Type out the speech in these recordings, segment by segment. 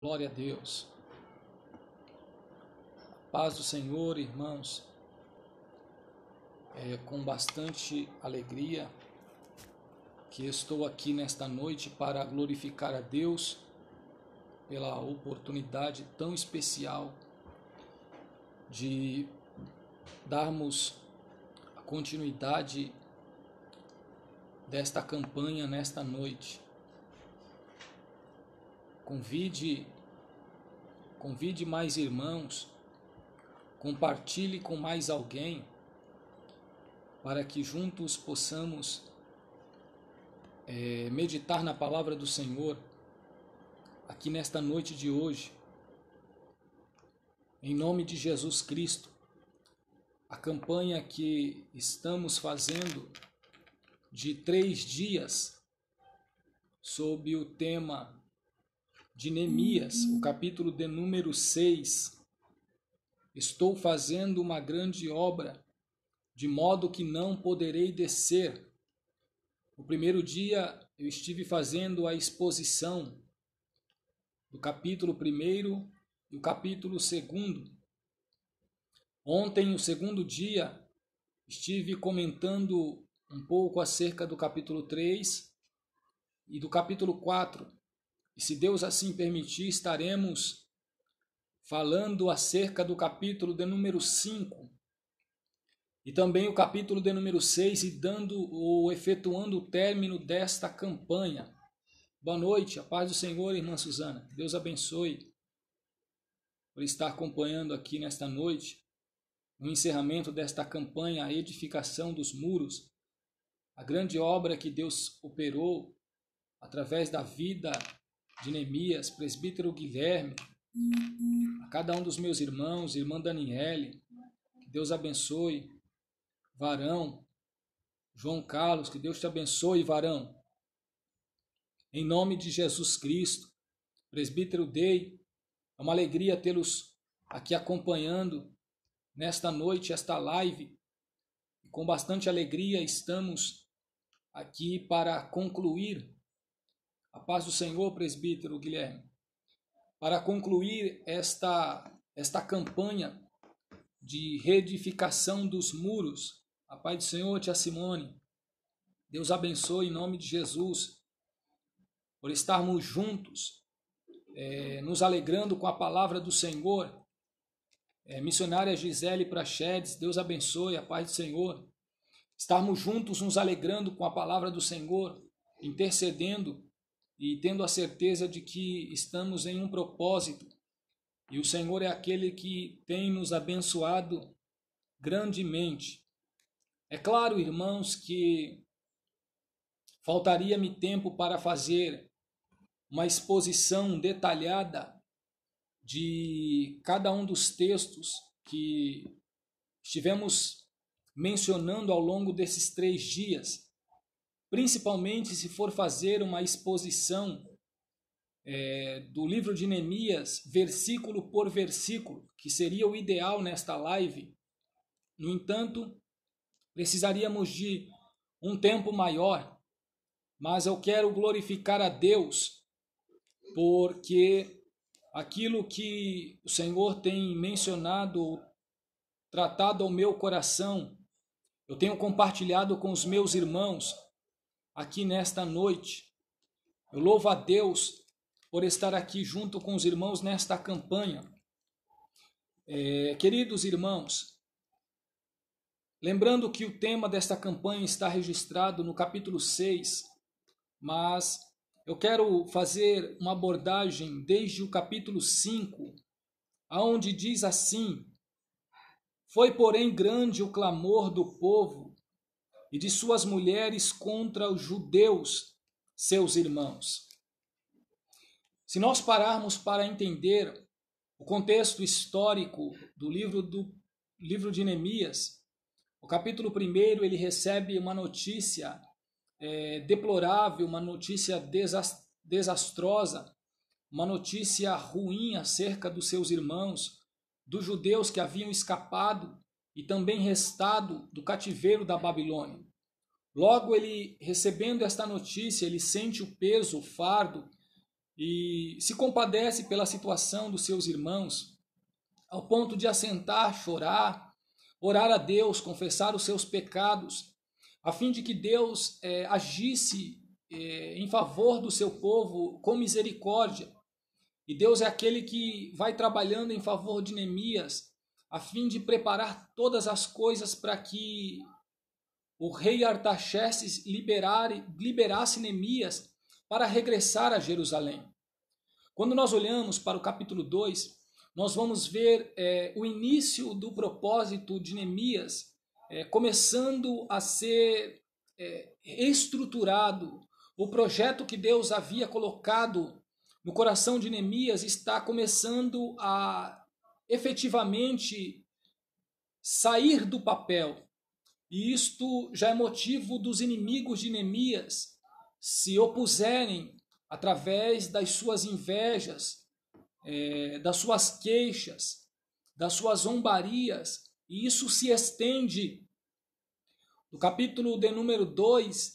Glória a Deus. Paz do Senhor, irmãos. Com bastante alegria que estou aqui nesta noite para glorificar a Deus pela oportunidade tão especial de darmos a continuidade desta campanha nesta noite. Convide mais irmãos, compartilhe com mais alguém, para que juntos possamos meditar na palavra do Senhor aqui nesta noite de hoje. Em nome de Jesus Cristo, a campanha que estamos fazendo de 3 dias sob o tema de Neemias, o capítulo de número 6. Estou fazendo uma grande obra, de modo que não poderei descer. No primeiro dia eu estive fazendo a exposição do capítulo 1 e o capítulo 2. Ontem, o segundo dia, estive comentando um pouco acerca do capítulo 3 e do capítulo 4. E se Deus assim permitir, estaremos falando acerca do capítulo de número 5 e também o capítulo de número 6 e efetuando o término desta campanha. Boa noite, a paz do Senhor, irmã Suzana. Deus abençoe por estar acompanhando aqui nesta noite o encerramento desta campanha, a edificação dos muros, a grande obra que Deus operou através da vida de Neemias, presbítero Guilherme, a cada um dos meus irmãos, irmã Daniele, que Deus abençoe, varão, João Carlos, que Deus te abençoe, varão, em nome de Jesus Cristo, presbítero Dei, é uma alegria tê-los aqui acompanhando nesta noite, esta live, e com bastante alegria estamos aqui para concluir. A paz do Senhor, presbítero Guilherme, para concluir esta campanha de reedificação dos muros. A paz do Senhor, tia Simone, Deus abençoe em nome de Jesus, por estarmos juntos, nos alegrando com a palavra do Senhor. Missionária Gisele Prachedes, Deus abençoe, a paz do Senhor. Estarmos juntos nos alegrando com a palavra do Senhor, intercedendo e tendo a certeza de que estamos em um propósito, e o Senhor é aquele que tem nos abençoado grandemente. É claro, irmãos, que faltaria-me tempo para fazer uma exposição detalhada de cada um dos textos que estivemos mencionando ao longo desses 3 dias. Principalmente se for fazer uma exposição do livro de Neemias, versículo por versículo, que seria o ideal nesta live. No entanto, precisaríamos de um tempo maior, mas eu quero glorificar a Deus, porque aquilo que o Senhor tem mencionado, tratado ao meu coração, eu tenho compartilhado com os meus irmãos aqui nesta noite. Eu louvo a Deus por estar aqui junto com os irmãos nesta campanha. Queridos irmãos, lembrando que o tema desta campanha está registrado no capítulo 6, mas eu quero fazer uma abordagem desde o capítulo 5, aonde diz assim: foi, porém, grande o clamor do povo e de suas mulheres contra os judeus, seus irmãos. Se nós pararmos para entender o contexto histórico do livro de Neemias, o capítulo 1 ele recebe uma notícia deplorável, uma notícia desastrosa, uma notícia ruim acerca dos seus irmãos, dos judeus que haviam escapado e também restado do cativeiro da Babilônia. Logo, ele, recebendo esta notícia, ele sente o peso, o fardo e se compadece pela situação dos seus irmãos, ao ponto de assentar, chorar, orar a Deus, confessar os seus pecados, a fim de que Deus agisse em favor do seu povo com misericórdia. E Deus é aquele que vai trabalhando em favor de Neemias, a fim de preparar todas as coisas para que o rei Artaxerxes liberasse Neemias para regressar a Jerusalém. Quando nós olhamos para o capítulo 2, nós vamos ver o início do propósito de Neemias começando a ser estruturado. O projeto que Deus havia colocado no coração de Neemias está começando a efetivamente sair do papel. E isto já é motivo dos inimigos de Neemias se opuserem através das suas invejas, das suas queixas, das suas zombarias, e isso se estende do capítulo de número 2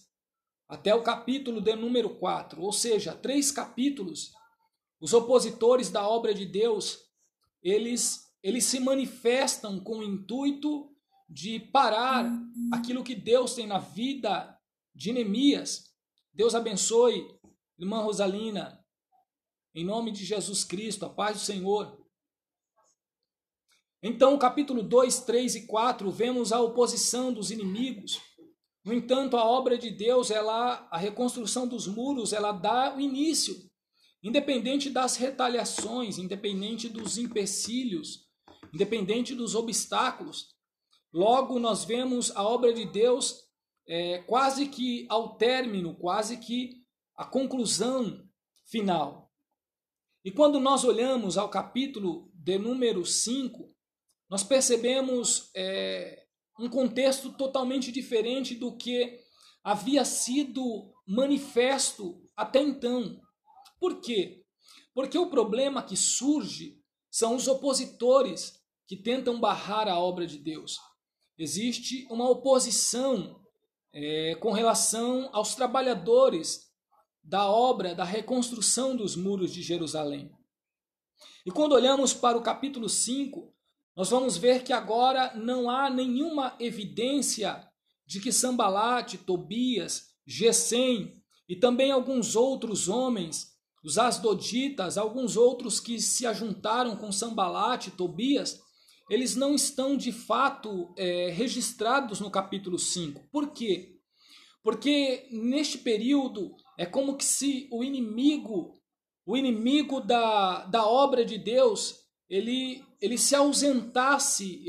até o capítulo de número 4, ou seja, 3 capítulos. Os opositores da obra de Deus, eles se manifestam com o intuito de parar aquilo que Deus tem na vida de Neemias. Deus abençoe, irmã Rosalina, em nome de Jesus Cristo, a paz do Senhor. Então, capítulo 2, 3 e 4, vemos a oposição dos inimigos. No entanto, a obra de Deus, a reconstrução dos muros, ela dá o início, independente das retaliações, independente dos empecilhos, independente dos obstáculos. Logo, nós vemos a obra de Deus quase que ao término, quase que a conclusão final. E quando nós olhamos ao capítulo de número 5, nós percebemos um contexto totalmente diferente do que havia sido manifesto até então. Por quê? Porque o problema que surge são os opositores que tentam barrar a obra de Deus. Existe uma oposição com relação aos trabalhadores da obra da reconstrução dos muros de Jerusalém. E quando olhamos para o capítulo 5, nós vamos ver que agora não há nenhuma evidência de que Sambalate, Tobias, Gesem e também alguns outros homens, os asdoditas, alguns outros que se ajuntaram com Sambalate, Tobias, eles não estão de fato registrados no capítulo 5. Por quê? Porque neste período é como que se o inimigo da obra de Deus, ele se ausentasse,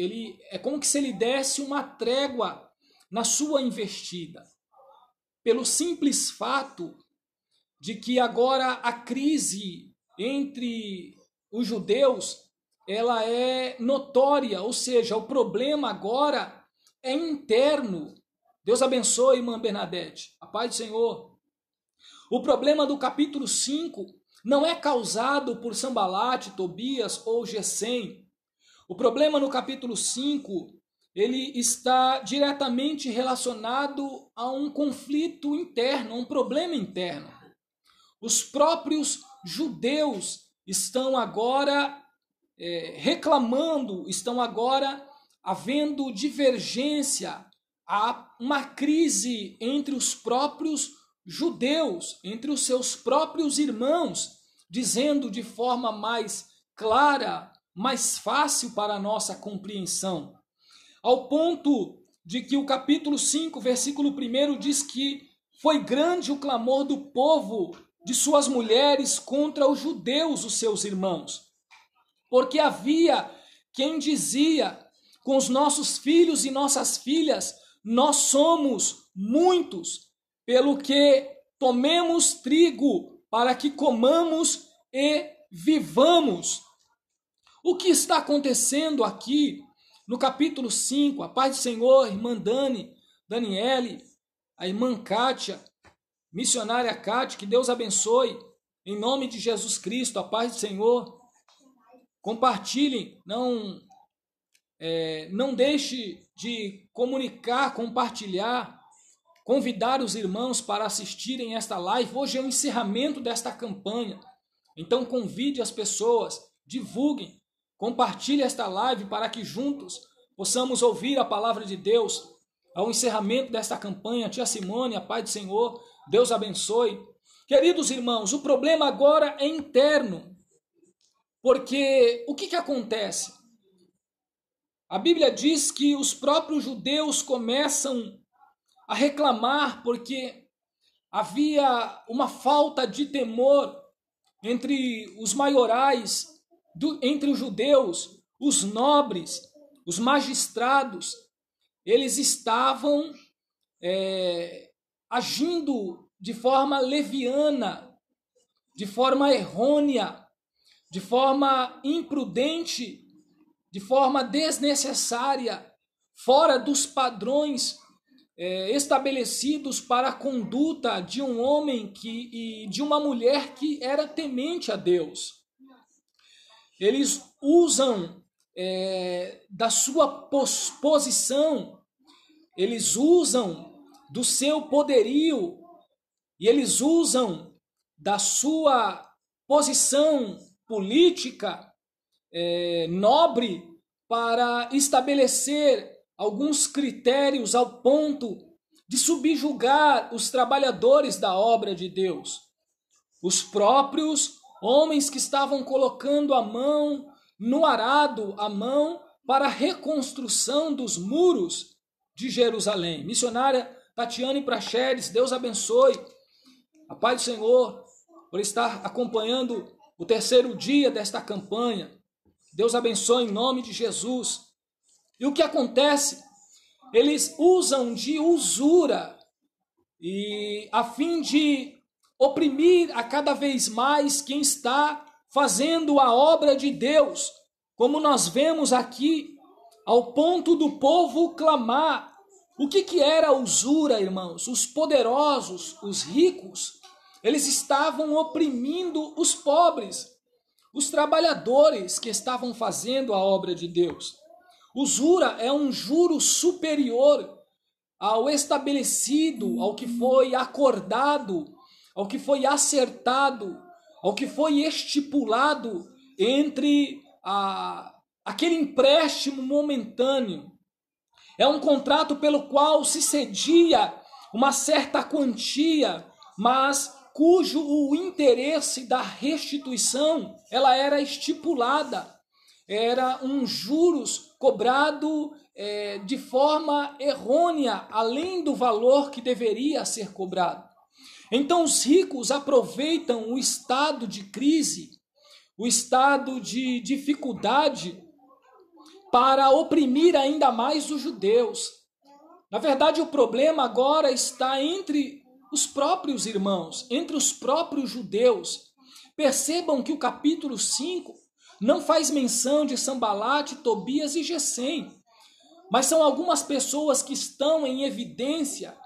é como que se ele desse uma trégua na sua investida. Pelo simples fato de que agora a crise entre os judeus, ela é notória, ou seja, o problema agora é interno. Deus abençoe, irmã Bernadette, a paz do Senhor. O problema do capítulo 5 não é causado por Sambalate, Tobias ou Gesem. O problema no capítulo 5, ele está diretamente relacionado a um conflito interno, a um problema interno. Os próprios judeus estão agora reclamando, estão agora havendo divergência, há uma crise entre os próprios judeus, entre os seus próprios irmãos, dizendo de forma mais clara, mais fácil para a nossa compreensão, ao ponto de que o capítulo 5, versículo 1 diz que foi grande o clamor do povo, de suas mulheres, contra os judeus, os seus irmãos, porque havia quem dizia: com os nossos filhos e nossas filhas nós somos muitos, pelo que tomemos trigo para que comamos e vivamos. O que está acontecendo aqui no capítulo 5? A paz do Senhor, irmã Daniele, a irmã Kátia, missionária Kátia, que Deus abençoe, em nome de Jesus Cristo, a paz do Senhor. Compartilhem, não deixe de comunicar, compartilhar, convidar os irmãos para assistirem esta live. Hoje é o encerramento desta campanha. Então convide as pessoas, divulguem, compartilhe esta live para que juntos possamos ouvir a palavra de Deus. Ao encerramento desta campanha, tia Simone, a paz do Senhor, Deus abençoe. Queridos irmãos, o problema agora é interno, porque o que acontece? A Bíblia diz que os próprios judeus começam a reclamar porque havia uma falta de temor entre os maiorais, entre os judeus, os nobres, os magistrados. Eles estavam agindo de forma leviana, de forma errônea, de forma imprudente, de forma desnecessária, fora dos padrões estabelecidos para a conduta de um homem e de uma mulher que era temente a Deus. Eles usam da sua posição, eles usam do seu poderio e eles usam da sua posição política nobre para estabelecer alguns critérios ao ponto de subjugar os trabalhadores da obra de Deus. Os próprios homens que estavam colocando a mão no arado, a mão para a reconstrução dos muros de Jerusalém. Missionária Tatiane Prachedes, Deus abençoe. A paz do Senhor por estar acompanhando o terceiro dia desta campanha. Deus abençoe em nome de Jesus. E o que acontece? Eles usam de usura e a fim de oprimir a cada vez mais quem está fazendo a obra de Deus, como nós vemos aqui, ao ponto do povo clamar. O que era a usura, irmãos? Os poderosos, os ricos, eles estavam oprimindo os pobres, os trabalhadores que estavam fazendo a obra de Deus. Usura é um juro superior ao estabelecido, ao que foi acordado, ao que foi acertado, ao que foi estipulado entre aquele empréstimo momentâneo. É um contrato pelo qual se cedia uma certa quantia, mas cujo o interesse da restituição ela era estipulada. Era um juros cobrado de forma errônea, além do valor que deveria ser cobrado. Então os ricos aproveitam o estado de crise, o estado de dificuldade, para oprimir ainda mais os judeus. Na verdade, o problema agora está entre os próprios irmãos, entre os próprios judeus. Percebam que o capítulo 5 não faz menção de Sambalate, Tobias e Gesem, mas são algumas pessoas que estão em evidência,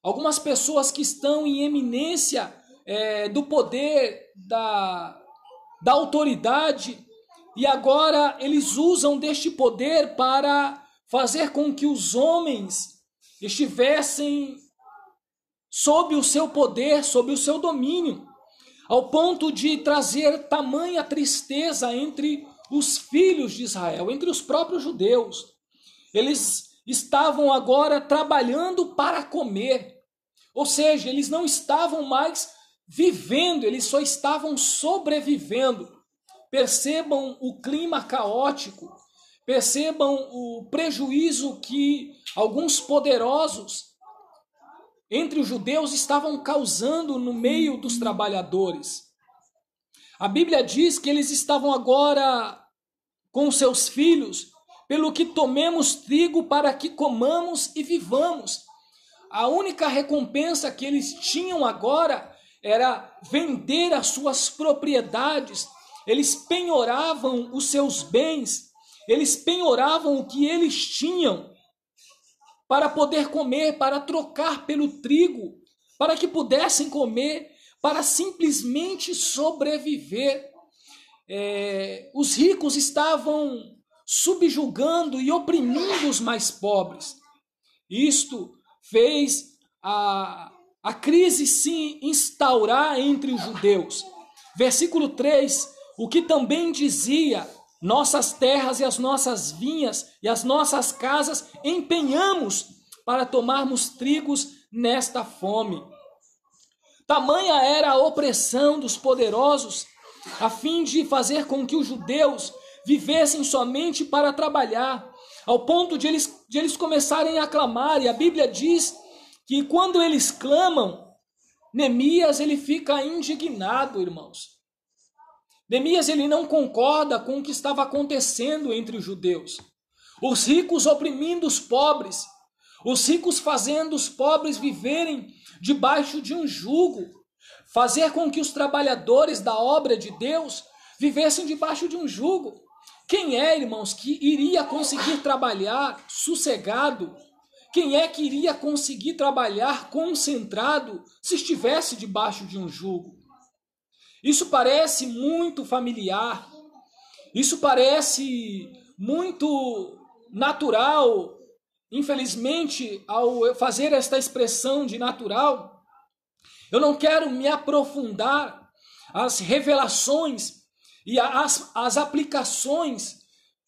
algumas pessoas que estão em eminência do poder, da autoridade, e agora eles usam deste poder para fazer com que os homens estivessem sob o seu poder, sob o seu domínio, ao ponto de trazer tamanha tristeza entre os filhos de Israel, entre os próprios judeus. Eles estavam agora trabalhando para comer, ou seja, eles não estavam mais vivendo, eles só estavam sobrevivendo. Percebam o clima caótico, percebam o prejuízo que alguns poderosos entre os judeus estavam causando no meio dos trabalhadores. A Bíblia diz que eles estavam agora com seus filhos, pelo que tomemos trigo para que comamos e vivamos. A única recompensa que eles tinham agora era vender as suas propriedades. Eles penhoravam os seus bens, eles penhoravam o que eles tinham para poder comer, para trocar pelo trigo, para que pudessem comer, para simplesmente sobreviver. Os ricos estavam subjugando e oprimindo os mais pobres. Isto fez a crise se instaurar entre os judeus. versículo 3, o que também dizia: nossas terras e as nossas vinhas e as nossas casas empenhamos para tomarmos trigos nesta fome. Tamanha era a opressão dos poderosos, a fim de fazer com que os judeus vivessem somente para trabalhar, ao ponto de eles começarem a clamar. E a Bíblia diz que quando eles clamam, Neemias ele fica indignado, irmãos. Neemias ele não concorda com o que estava acontecendo entre os judeus. Os ricos oprimindo os pobres, os ricos fazendo os pobres viverem debaixo de um jugo, fazer com que os trabalhadores da obra de Deus vivessem debaixo de um jugo. Quem é, irmãos, que iria conseguir trabalhar sossegado? Quem é que iria conseguir trabalhar concentrado se estivesse debaixo de um jugo? Isso parece muito familiar, isso parece muito natural. Infelizmente, ao fazer esta expressão de natural, eu não quero me aprofundar as revelações e as aplicações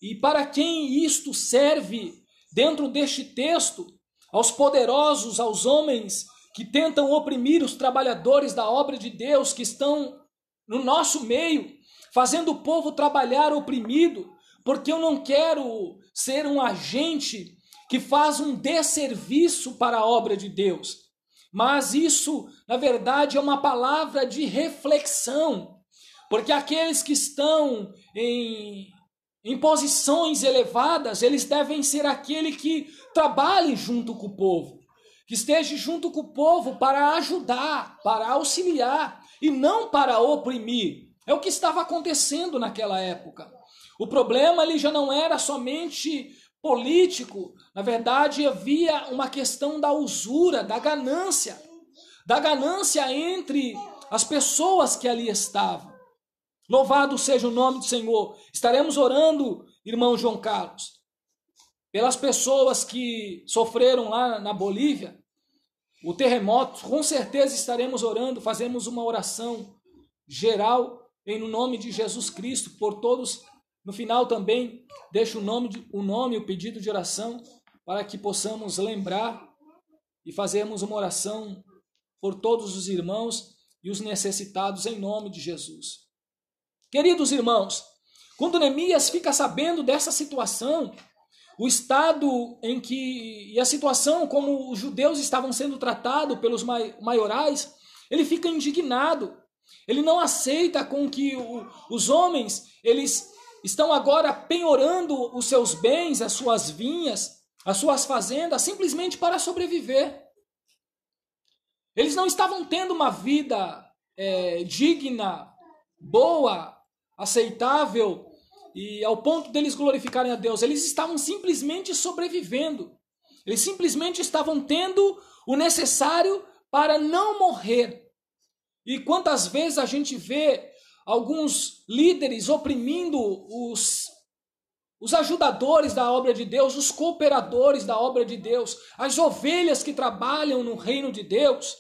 e para quem isto serve dentro deste texto, aos poderosos, aos homens que tentam oprimir os trabalhadores da obra de Deus, que estão no nosso meio, fazendo o povo trabalhar oprimido, porque eu não quero ser um agente que faz um desserviço para a obra de Deus. Mas isso, na verdade, é uma palavra de reflexão, porque aqueles que estão em posições elevadas, eles devem ser aquele que trabalhe junto com o povo, que esteja junto com o povo para ajudar, para auxiliar, e não para oprimir. É o que estava acontecendo naquela época. O problema ele já não era somente político, na verdade havia uma questão da usura, da ganância entre as pessoas que ali estavam. Louvado seja o nome do Senhor. Estaremos orando, irmão João Carlos, pelas pessoas que sofreram lá na Bolívia, o terremoto. Com certeza estaremos orando, fazemos uma oração geral em nome de Jesus Cristo por todos. No final também deixo o pedido de oração para que possamos lembrar e fazermos uma oração por todos os irmãos e os necessitados em nome de Jesus. Queridos irmãos, quando Neemias fica sabendo dessa situação, o estado em que, e a situação como os judeus estavam sendo tratados pelos maiorais, ele fica indignado. Ele não aceita com que os homens, eles estão agora penhorando os seus bens, as suas vinhas, as suas fazendas, simplesmente para sobreviver. Eles não estavam tendo uma vida digna, boa, aceitável, e ao ponto deles glorificarem a Deus. Eles estavam simplesmente sobrevivendo. Eles simplesmente estavam tendo o necessário para não morrer. E quantas vezes a gente vê alguns líderes oprimindo os ajudadores da obra de Deus, os cooperadores da obra de Deus, as ovelhas que trabalham no reino de Deus.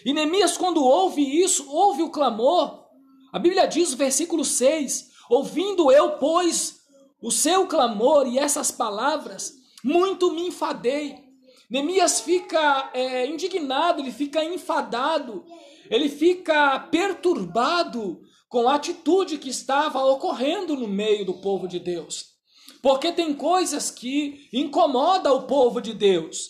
E Neemias, quando ouve isso, ouve o clamor. A Bíblia diz, versículo 6, ouvindo eu, pois, o seu clamor e essas palavras, muito me enfadei. Neemias fica indignado, ele fica enfadado, ele fica perturbado com a atitude que estava ocorrendo no meio do povo de Deus. Porque tem coisas que incomodam o povo de Deus.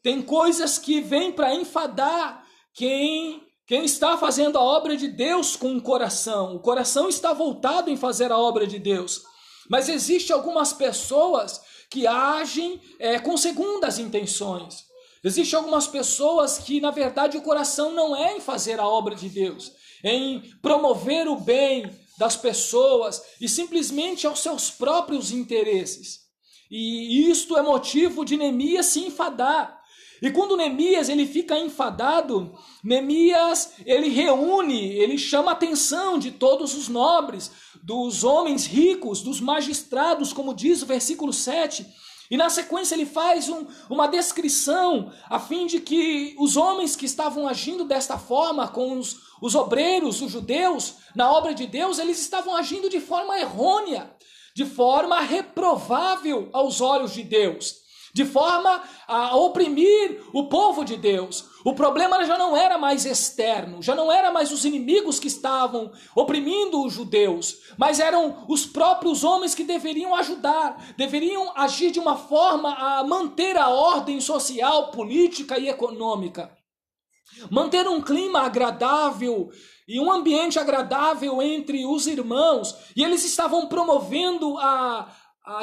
Tem coisas que vêm para enfadar quem está fazendo a obra de Deus com o coração está voltado em fazer a obra de Deus. Mas existem algumas pessoas que agem com segundas intenções. Existem algumas pessoas que, na verdade, o coração não é em fazer a obra de Deus, em promover o bem das pessoas e simplesmente aos seus próprios interesses. E isto é motivo de Neemias se enfadar. E quando Neemias ele fica enfadado, Neemias ele chama a atenção de todos os nobres, dos homens ricos, dos magistrados, como diz o versículo 7. E na sequência ele faz uma descrição a fim de que os homens que estavam agindo desta forma com os obreiros, os judeus, na obra de Deus, eles estavam agindo de forma errônea, de forma reprovável aos olhos de Deus, de forma a oprimir o povo de Deus. O problema já não era mais externo, já não era mais os inimigos que estavam oprimindo os judeus, mas eram os próprios homens que deveriam ajudar, deveriam agir de uma forma a manter a ordem social, política e econômica, manter um clima agradável e um ambiente agradável entre os irmãos. E eles estavam promovendo a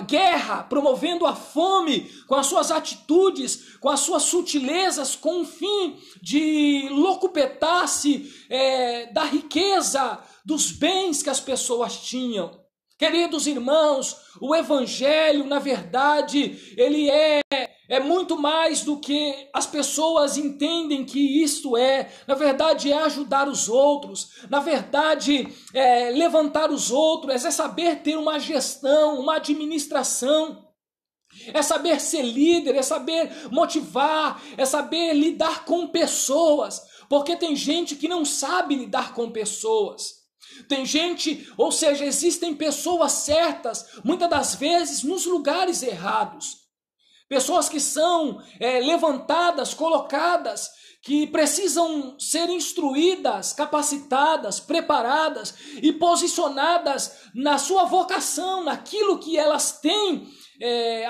guerra, promovendo a fome com as suas atitudes, com as suas sutilezas, com o fim de locupetar-se da riqueza, dos bens que as pessoas tinham. Queridos irmãos, o evangelho, na verdade, ele é muito mais do que as pessoas entendem que isto é. Na verdade, é ajudar os outros. Na verdade, é levantar os outros. É saber ter uma gestão, uma administração. É saber ser líder, é saber motivar, é saber lidar com pessoas. Porque tem gente que não sabe lidar com pessoas. Tem gente, ou seja, existem pessoas certas, muitas das vezes nos lugares errados. Pessoas que são levantadas, colocadas, que precisam ser instruídas, capacitadas, preparadas e posicionadas na sua vocação, naquilo que elas têm,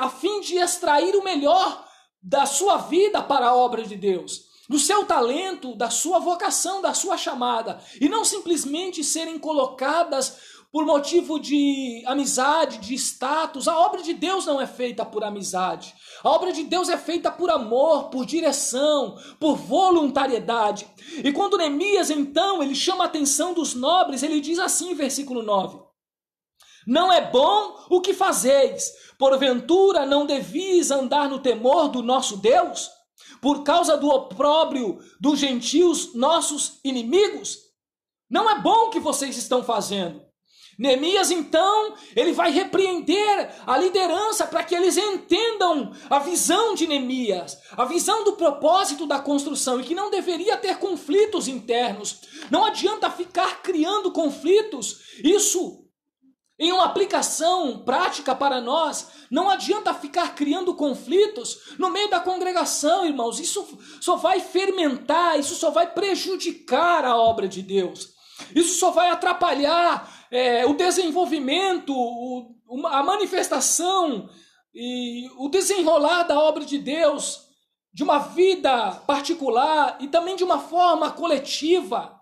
a fim de extrair o melhor da sua vida para a obra de Deus, do seu talento, da sua vocação, da sua chamada, e não simplesmente serem colocadas por motivo de amizade, de status. A obra de Deus não é feita por amizade. A obra de Deus é feita por amor, por direção, por voluntariedade. E quando Neemias, então, ele chama a atenção dos nobres, ele diz assim, versículo 9: não é bom o que fazeis, porventura não devias andar no temor do nosso Deus, por causa do opróbrio dos gentios, nossos inimigos? Não é bom o que vocês estão fazendo. Neemias, então, ele vai repreender a liderança para que eles entendam a visão de Neemias, a visão do propósito da construção, e que não deveria ter conflitos internos. Não adianta ficar criando conflitos. Isso, em uma aplicação prática para nós, não adianta ficar criando conflitos no meio da congregação, irmãos. Isso só vai fermentar, isso só vai prejudicar a obra de Deus. Isso só vai atrapalhar o desenvolvimento, a manifestação e o desenrolar da obra de Deus, de uma vida particular e também de uma forma coletiva.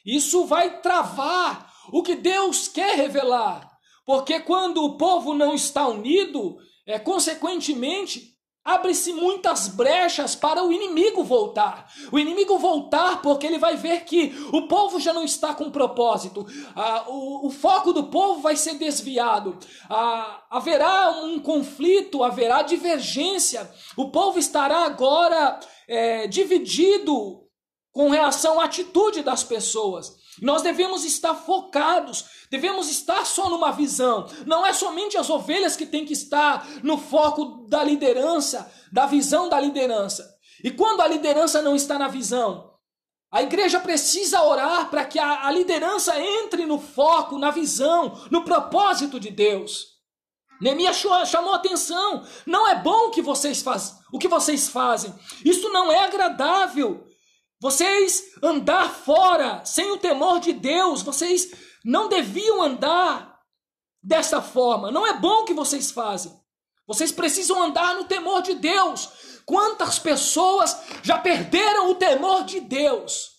Isso vai travar o que Deus quer revelar, porque quando o povo não está unido, consequentemente, abre-se muitas brechas para o inimigo voltar. O inimigo voltar porque ele vai ver que o povo já não está com propósito. O foco do povo vai ser desviado. Haverá um conflito, haverá divergência. O povo estará agora dividido com relação à atitude das pessoas. Nós devemos estar focados, devemos estar só numa visão. Não é somente as ovelhas que têm que estar no foco da liderança, da visão da liderança. E quando a liderança não está na visão, a igreja precisa orar para que a liderança entre no foco, na visão, no propósito de Deus. Neemias chamou atenção. Não é bom o que vocês fazem. Isso não é agradável. Vocês andar fora, sem o temor de Deus, vocês não deviam andar dessa forma. Não é bom o que vocês fazem. Vocês precisam andar no temor de Deus. Quantas pessoas já perderam o temor de Deus?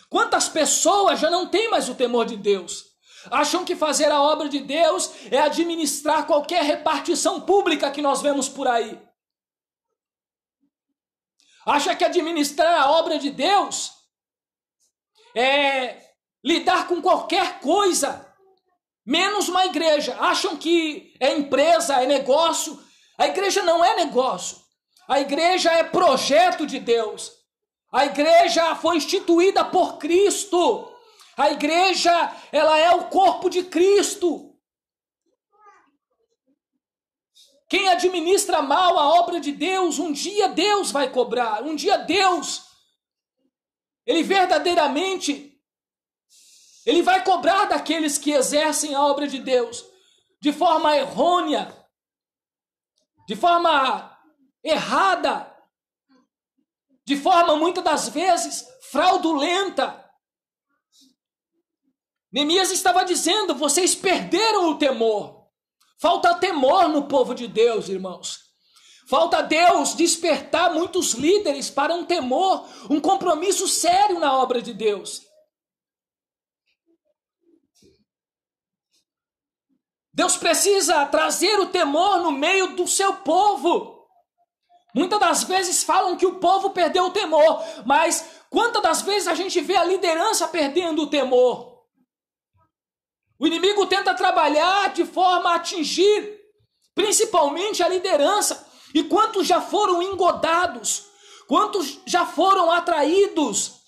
Quantas pessoas já não têm mais o temor de Deus? Acham que fazer a obra de Deus é administrar qualquer repartição pública que nós vemos por aí. Acha que administrar a obra de Deus é lidar com qualquer coisa, menos uma igreja. Acham que é empresa, é negócio. A igreja não é negócio. A igreja é projeto de Deus. A igreja foi instituída por Cristo. A igreja, ela é o corpo de Cristo. Quem administra mal a obra de Deus, um dia Deus vai cobrar. Um dia Deus, Ele verdadeiramente, Ele vai cobrar daqueles que exercem a obra de Deus de forma errônea, de forma errada, de forma muitas das vezes fraudulenta. Neemias estava dizendo: vocês perderam o temor. Falta temor no povo de Deus, irmãos. Falta Deus despertar muitos líderes para um temor, um compromisso sério na obra de Deus. Deus precisa trazer o temor no meio do seu povo. Muitas das vezes falam que o povo perdeu o temor, mas quantas das vezes a gente vê a liderança perdendo o temor? O inimigo tenta trabalhar de forma a atingir, principalmente a liderança. E quantos já foram engodados? Quantos já foram atraídos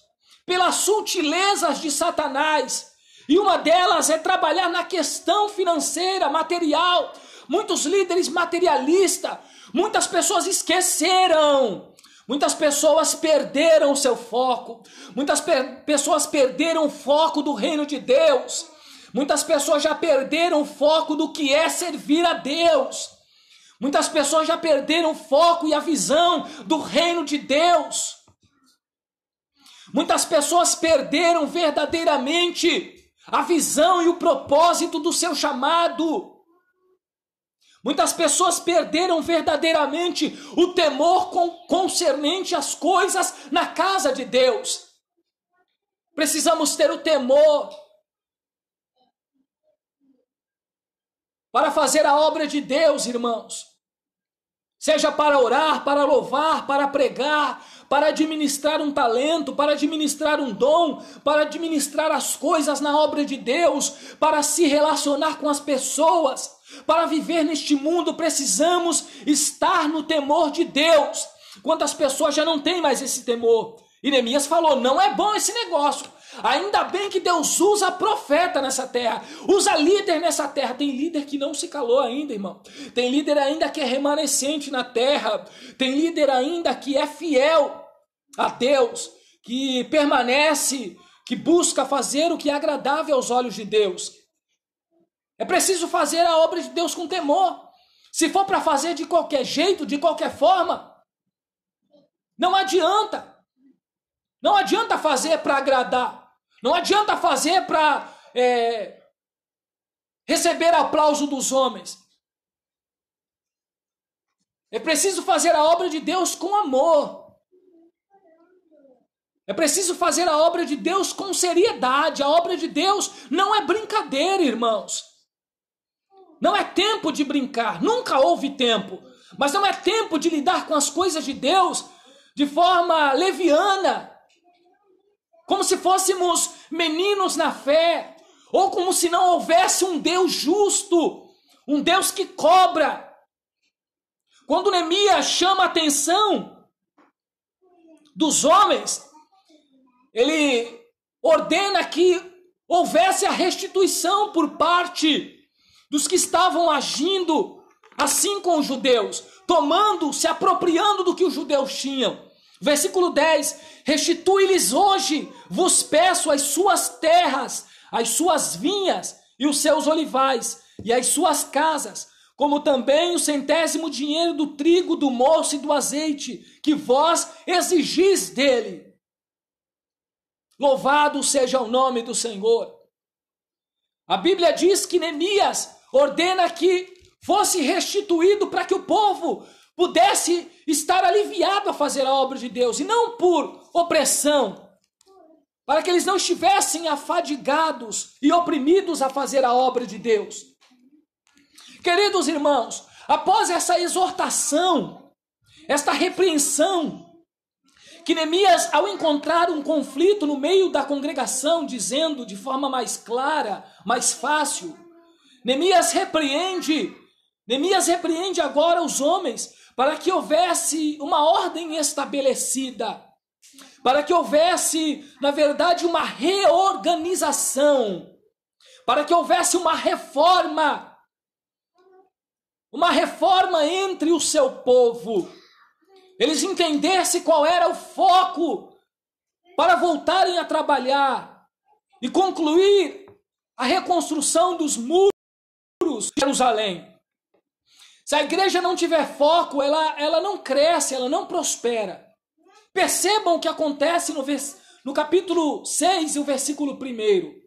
pelas sutilezas de Satanás? E uma delas é trabalhar na questão financeira, material. Muitos líderes materialistas, muitas pessoas esqueceram. Muitas pessoas perderam o seu foco. Muitas pessoas perderam o foco do reino de Deus. Muitas pessoas já perderam o foco do que é servir a Deus. Muitas pessoas já perderam o foco e a visão do reino de Deus. Muitas pessoas perderam verdadeiramente a visão e o propósito do seu chamado. Muitas pessoas perderam verdadeiramente o temor concernente às coisas na casa de Deus. Precisamos ter o temor para fazer a obra de Deus, irmãos. Seja para orar, para louvar, para pregar, para administrar um talento, para administrar um dom, para administrar as coisas na obra de Deus, para se relacionar com as pessoas, para viver neste mundo, precisamos estar no temor de Deus. Quantas pessoas já não têm mais esse temor? E Neemias falou: não é bom esse negócio. Ainda bem que Deus usa profeta nessa terra, usa líder nessa terra. Tem líder que não se calou ainda, irmão. Tem líder ainda que é remanescente na terra. Tem líder ainda que é fiel a Deus, que permanece, que busca fazer o que é agradável aos olhos de Deus. É preciso fazer a obra de Deus com temor. Se for para fazer de qualquer jeito, de qualquer forma, não adianta. Não adianta fazer para agradar. Não adianta fazer para receber aplauso dos homens. É preciso fazer a obra de Deus com amor. É preciso fazer a obra de Deus com seriedade. A obra de Deus não é brincadeira, irmãos. Não é tempo de brincar. Nunca houve tempo. Mas não é tempo de lidar com as coisas de Deus de forma leviana. Como se fôssemos meninos na fé, ou como se não houvesse um Deus justo, um Deus que cobra. Quando Neemias chama a atenção dos homens, ele ordena que houvesse a restituição por parte dos que estavam agindo assim com os judeus, tomando, se apropriando do que os judeus tinham. Versículo 10, restitui-lhes hoje, vos peço, as suas terras, as suas vinhas e os seus olivais, e as suas casas, como também o 100º dinheiro do trigo, do moço e do azeite, que vós exigis dele. Louvado seja o nome do Senhor. A Bíblia diz que Neemias ordena que fosse restituído para que o povo pudesse estar aliviado a fazer a obra de Deus, e não por opressão, para que eles não estivessem afadigados e oprimidos a fazer a obra de Deus. Queridos irmãos, após essa exortação, esta repreensão, que Neemias, ao encontrar um conflito no meio da congregação, dizendo de forma mais clara, mais fácil, Neemias repreende agora os homens para que houvesse uma ordem estabelecida, para que houvesse, na verdade, uma reorganização, para que houvesse uma reforma. uma reforma entre o seu povo. Eles entendessem qual era o foco para voltarem a trabalhar e concluir a reconstrução dos muros de Jerusalém. Se a igreja não tiver foco, ela não cresce, ela não prospera. Percebam o que acontece no capítulo 6 e o versículo 1.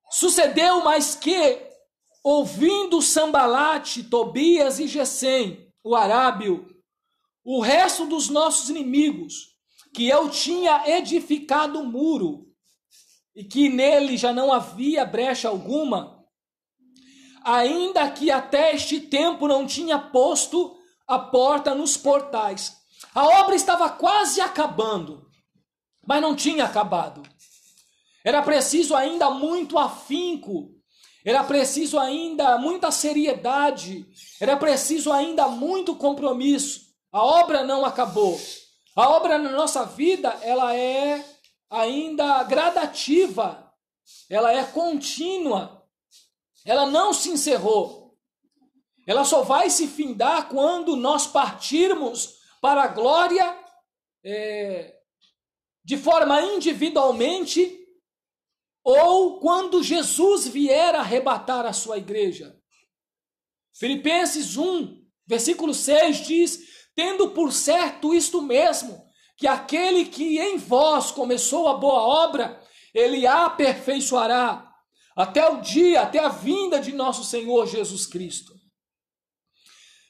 Sucedeu mais que, ouvindo Sambalate, Tobias e Gesem, o arábio, o resto dos nossos inimigos, que eu tinha edificado um muro, e que nele já não havia brecha alguma, ainda que até este tempo não tinha posto a porta nos portais. A obra estava quase acabando, mas não tinha acabado. Era preciso ainda muito afinco, era preciso ainda muita seriedade, era preciso ainda muito compromisso. A obra não acabou. A obra na nossa vida, ela é ainda gradativa, ela é contínua, ela não se encerrou. Ela só vai se findar quando nós partirmos para a glória de forma individualmente, ou quando Jesus vier arrebatar a sua igreja. Filipenses 1, versículo 6 diz: tendo por certo isto mesmo, que aquele que em vós começou a boa obra, ele a aperfeiçoará até a vinda de nosso Senhor Jesus Cristo.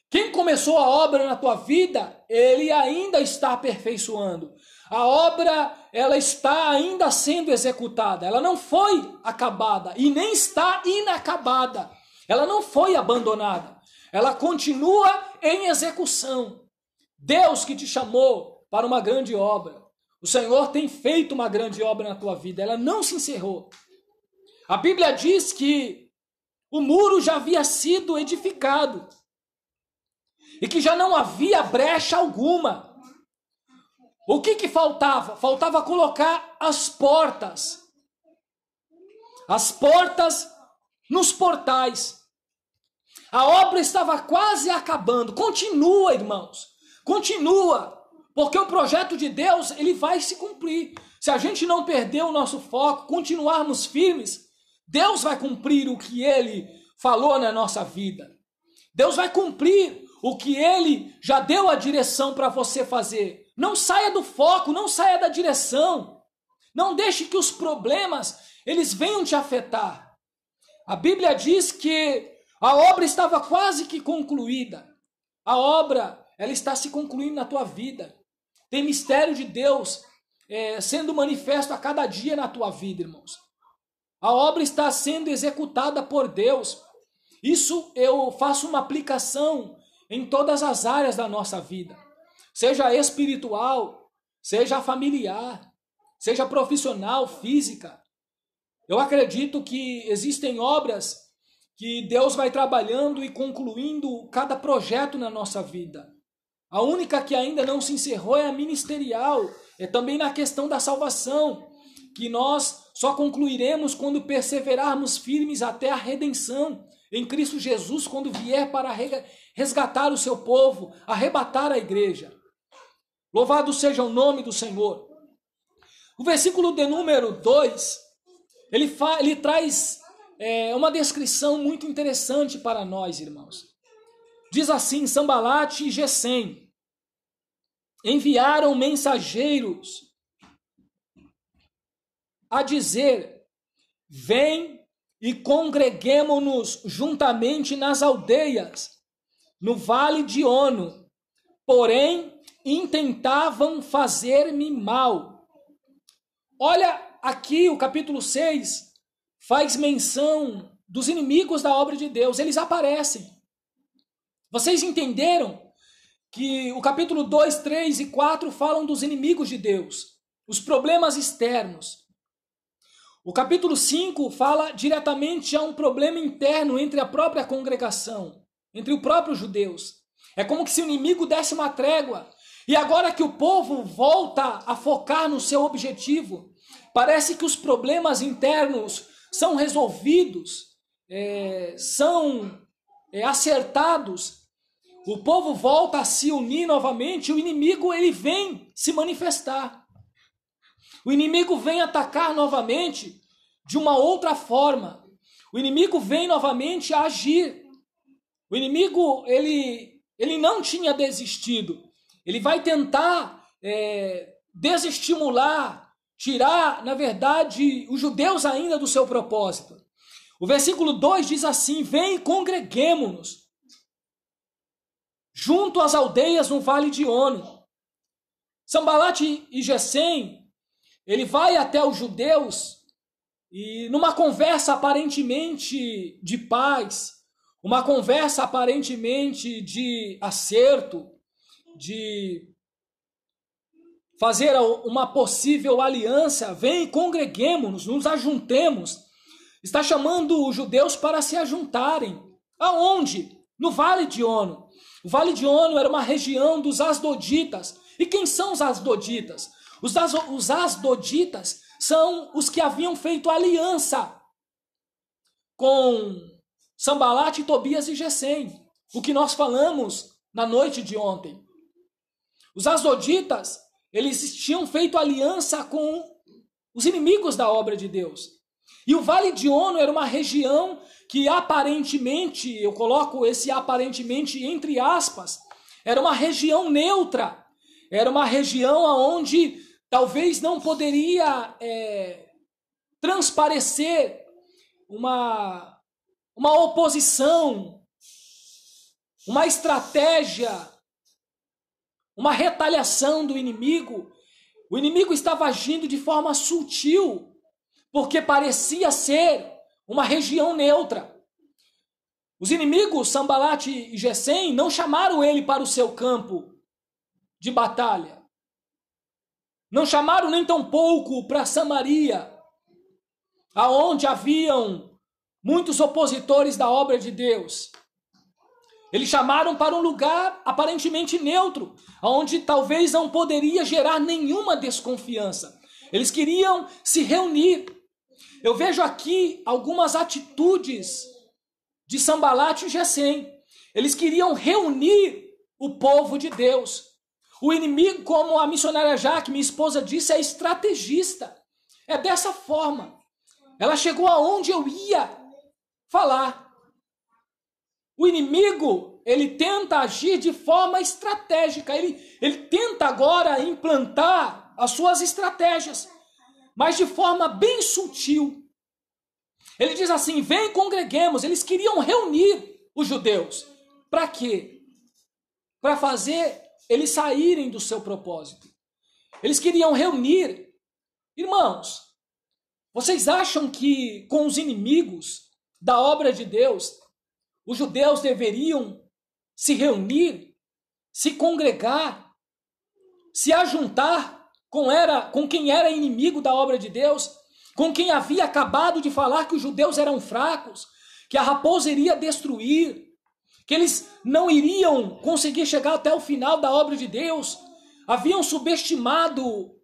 Quem começou a obra na tua vida, ele ainda está aperfeiçoando. A obra, ela está ainda sendo executada. Ela não foi acabada e nem está inacabada. Ela não foi abandonada. Ela continua em execução. Deus que te chamou para uma grande obra. O Senhor tem feito uma grande obra na tua vida. Ela não se encerrou. A Bíblia diz que o muro já havia sido edificado e que já não havia brecha alguma. O que faltava? Faltava colocar as portas nos portais. A obra estava quase acabando. Continua, irmãos, continua, porque o projeto de Deus, ele vai se cumprir. Se a gente não perder o nosso foco, continuarmos firmes, Deus vai cumprir o que Ele falou na nossa vida. Deus vai cumprir o que Ele já deu a direção para você fazer. Não saia do foco, não saia da direção. Não deixe que os problemas, eles venham te afetar. A Bíblia diz que a obra estava quase que concluída. A obra, ela está se concluindo na tua vida. Tem mistério de Deus sendo manifesto a cada dia na tua vida, irmãos. A obra está sendo executada por Deus. Isso eu faço uma aplicação em todas as áreas da nossa vida. Seja espiritual, seja familiar, seja profissional, física. Eu acredito que existem obras que Deus vai trabalhando e concluindo cada projeto na nossa vida. A única que ainda não se encerrou é a ministerial, é também na questão da salvação, que nós só concluiremos quando perseverarmos firmes até a redenção em Cristo Jesus, quando vier para resgatar o seu povo, arrebatar a igreja. Louvado seja o nome do Senhor. O versículo de número 2, ele traz uma descrição muito interessante para nós, irmãos. Diz assim: Sambalate e Gesem enviaram mensageiros a dizer: vem e congreguemo-nos juntamente nas aldeias, no vale de Ono. Porém, intentavam fazer-me mal. Olha, aqui o capítulo 6 faz menção dos inimigos da obra de Deus. Eles aparecem. Vocês entenderam que o capítulo 2, 3 e 4 falam dos inimigos de Deus, os problemas externos. O capítulo 5 fala diretamente a um problema interno entre a própria congregação, entre os próprios judeus. É como se o inimigo desse uma trégua. E agora que o povo volta a focar no seu objetivo, parece que os problemas internos são resolvidos. são acertados, o povo volta a se unir novamente, o inimigo ele vem se manifestar. O inimigo vem atacar novamente de uma outra forma. O inimigo vem novamente a agir. O inimigo ele não tinha desistido. Ele vai tentar desestimular, tirar, na verdade, os judeus ainda do seu propósito. O versículo 2 diz assim: vem e congreguemo-nos junto às aldeias no vale de Ono. Sanbalat e Gesem, ele vai até os judeus e numa conversa aparentemente de paz, uma conversa aparentemente de acerto, de fazer uma possível aliança, vem, congreguemo-nos, nos ajuntemos. Está chamando os judeus para se ajuntarem. Aonde? No Vale de Ono. O Vale de Ono era uma região dos Asdoditas. E quem são os Asdoditas? Os Asdoditas são os que haviam feito aliança com Sanbalat, Tobias e Gesem. O que nós falamos na noite de ontem. Os Asdoditas, eles tinham feito aliança com os inimigos da obra de Deus. E o Vale de Ono era uma região que aparentemente, eu coloco esse aparentemente entre aspas, era uma região neutra. Era uma região onde talvez não poderia transparecer uma oposição, uma estratégia, uma retaliação do inimigo. O inimigo estava agindo de forma sutil, porque parecia ser uma região neutra. Os inimigos, Sanbalat e Gesem, não chamaram ele para o seu campo de batalha. Não chamaram nem tampouco para Samaria, aonde haviam muitos opositores da obra de Deus. Eles chamaram para um lugar aparentemente neutro, onde talvez não poderia gerar nenhuma desconfiança. Eles queriam se reunir. Eu vejo aqui algumas atitudes de Sanbalat e Gesem. Eles queriam reunir o povo de Deus. O inimigo, como a missionária Jaque, minha esposa, disse, é estrategista. É dessa forma. Ela chegou aonde eu ia falar. O inimigo, ele tenta agir de forma estratégica. Ele tenta agora implantar as suas estratégias, mas de forma bem sutil. Ele diz assim, vem, congreguemos. Eles queriam reunir os judeus. Para quê? Para fazer eles saírem do seu propósito. Eles queriam reunir. Irmãos, vocês acham que com os inimigos da obra de Deus, os judeus deveriam se reunir, se congregar, se ajuntar com quem era inimigo da obra de Deus, com quem havia acabado de falar que os judeus eram fracos, que a raposa iria destruir, que eles não iriam conseguir chegar até o final da obra de Deus, haviam subestimado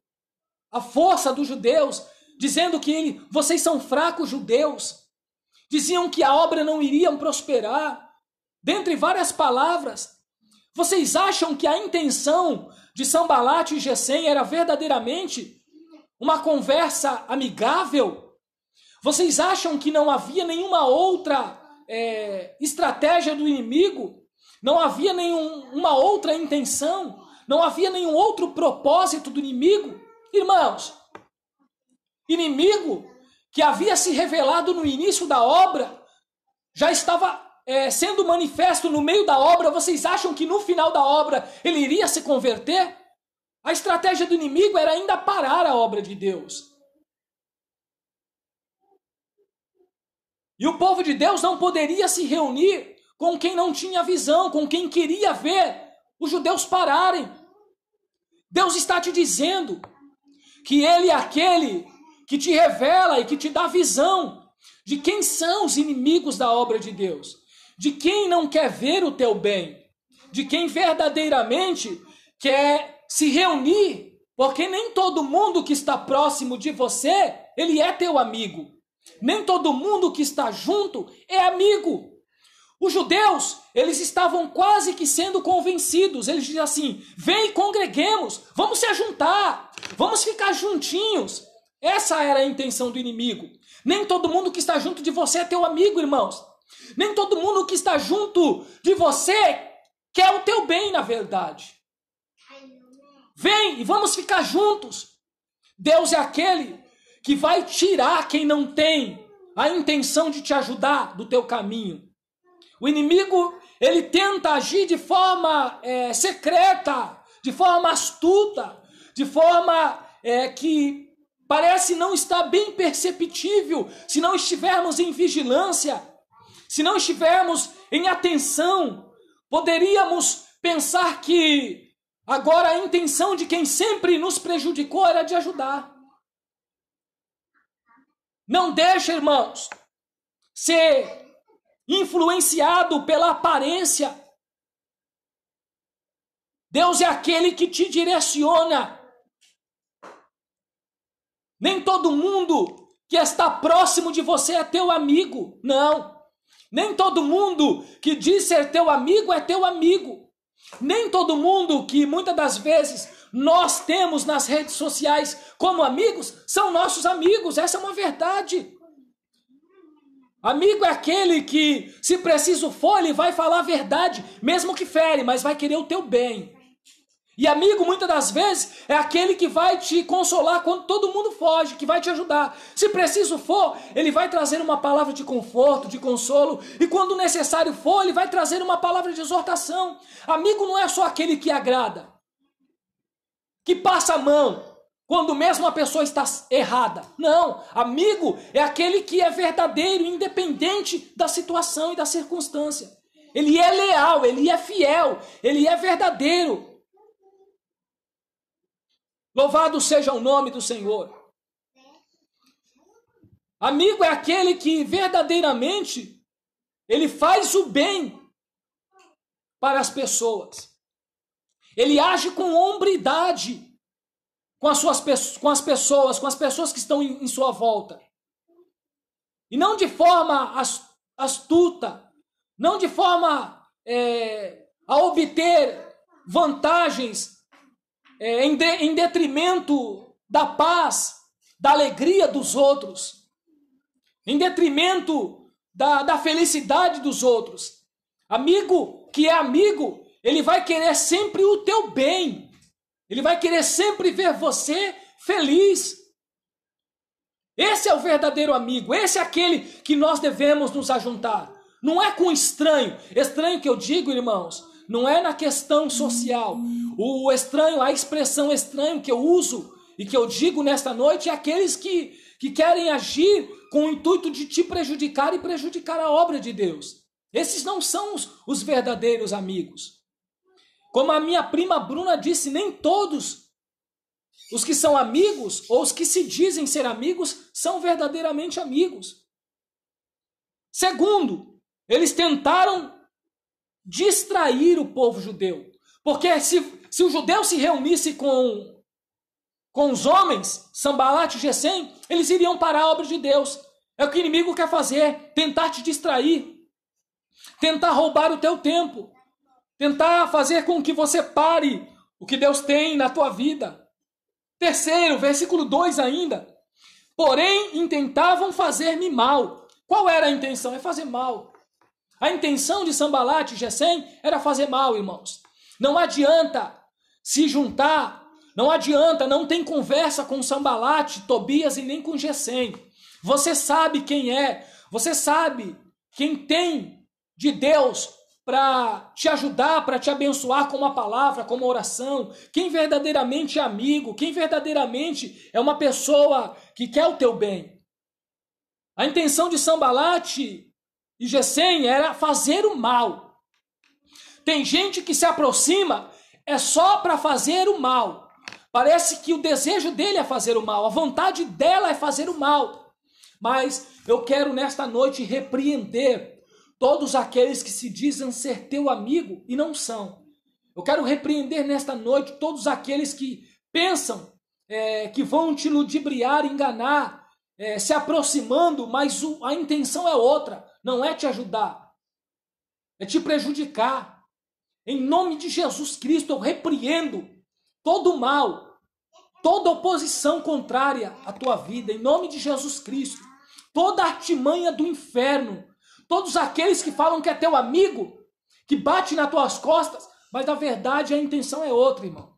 a força dos judeus, dizendo que vocês são fracos judeus, diziam que a obra não iria prosperar, dentre várias palavras. Vocês acham que a intenção de Sanbalat e Gesem era verdadeiramente uma conversa amigável? Vocês acham que não havia nenhuma outra estratégia do inimigo? Não havia nenhuma outra intenção? Não havia nenhum outro propósito do inimigo? Irmãos, inimigo que havia se revelado no início da obra, já estava sendo manifesto no meio da obra. Vocês acham que no final da obra ele iria se converter? A estratégia do inimigo era ainda parar a obra de Deus. E o povo de Deus não poderia se reunir com quem não tinha visão, com quem queria ver os judeus pararem. Deus está te dizendo que Ele é aquele que te revela e que te dá visão de quem são os inimigos da obra de Deus, de quem não quer ver o teu bem, de quem verdadeiramente quer se reunir, porque nem todo mundo que está próximo de você, ele é teu amigo. Nem todo mundo que está junto é amigo. Os judeus, eles estavam quase que sendo convencidos. Eles diziam assim: vem, congreguemos, vamos se ajuntar, vamos ficar juntinhos. Essa era a intenção do inimigo. Nem todo mundo que está junto de você é teu amigo, irmãos. Nem todo mundo que está junto de você quer o teu bem, na verdade. Vem e vamos ficar juntos. Deus é aquele que vai tirar quem não tem a intenção de te ajudar do teu caminho. O inimigo, ele tenta agir de forma secreta, de forma astuta, de forma que parece não estar bem perceptível se não estivermos em vigilância, se não estivermos em atenção. Poderíamos pensar que agora a intenção de quem sempre nos prejudicou era de ajudar. Não deixa, irmãos, ser influenciado pela aparência. Deus é aquele que te direciona. Nem todo mundo que está próximo de você é teu amigo. Não. Nem todo mundo que diz ser teu amigo é teu amigo. Nem todo mundo que muitas das vezes nós temos nas redes sociais como amigos são nossos amigos. Essa é uma verdade. Amigo é aquele que, se preciso for, ele vai falar a verdade, mesmo que fere, mas vai querer o teu bem. E amigo, muitas das vezes, é aquele que vai te consolar quando todo mundo foge, que vai te ajudar. Se preciso for, ele vai trazer uma palavra de conforto, de consolo, e quando necessário for, ele vai trazer uma palavra de exortação. Amigo não é só aquele que agrada, que passa a mão quando mesmo a pessoa está errada. Não, amigo é aquele que é verdadeiro, independente da situação e da circunstância. Ele é leal, ele é fiel, ele é verdadeiro. Louvado seja o nome do Senhor. Amigo é aquele que verdadeiramente ele faz o bem para as pessoas. Ele age com hombridade com as pessoas que estão em sua volta. E não de forma astuta, não de forma a obter vantagens em detrimento da paz, da alegria dos outros, em detrimento da felicidade dos outros. Amigo que é amigo, ele vai querer sempre o teu bem. Ele vai querer sempre ver você feliz. Esse é o verdadeiro amigo. Esse é aquele que nós devemos nos ajuntar. Não é com estranho. Estranho que eu digo, irmãos, não é na questão social. O estranho, a expressão estranho que eu uso e que eu digo nesta noite é aqueles que querem agir com o intuito de te prejudicar e prejudicar a obra de Deus. Esses não são os verdadeiros amigos. Como a minha prima Bruna disse, nem todos os que são amigos ou os que se dizem ser amigos são verdadeiramente amigos. Segundo, eles tentaram distrair o povo judeu. Porque se o judeu se reunisse com os homens, Sanbalat e Gesem, eles iriam parar a obra de Deus. É o que o inimigo quer fazer, tentar te distrair, tentar roubar o teu tempo. Tentar fazer com que você pare o que Deus tem na tua vida. Terceiro, versículo 2 ainda. Porém, intentavam fazer-me mal. Qual era a intenção? É fazer mal. A intenção de Sanbalat e Gesem era fazer mal, irmãos. Não adianta se juntar, não adianta, não tem conversa com Sanbalat, Tobias e nem com Gesem. Você sabe quem é, você sabe quem tem de Deus para te ajudar, para te abençoar com uma palavra, com uma oração. Quem verdadeiramente é amigo, quem verdadeiramente é uma pessoa que quer o teu bem. A intenção de Sanbalat e Gesem era fazer o mal. Tem gente que se aproxima é só para fazer o mal. Parece que o desejo dele é fazer o mal, a vontade dela é fazer o mal. Mas eu quero nesta noite repreender todos aqueles que se dizem ser teu amigo e não são. Eu quero repreender nesta noite todos aqueles que pensam que vão te ludibriar, enganar se aproximando, mas a intenção é outra. Não é te ajudar, é te prejudicar. Em nome de Jesus Cristo, eu repreendo todo mal, toda oposição contrária à tua vida. Em nome de Jesus Cristo, toda artimanha do inferno, todos aqueles que falam que é teu amigo, que bate nas tuas costas, mas na verdade a intenção é outra, irmão.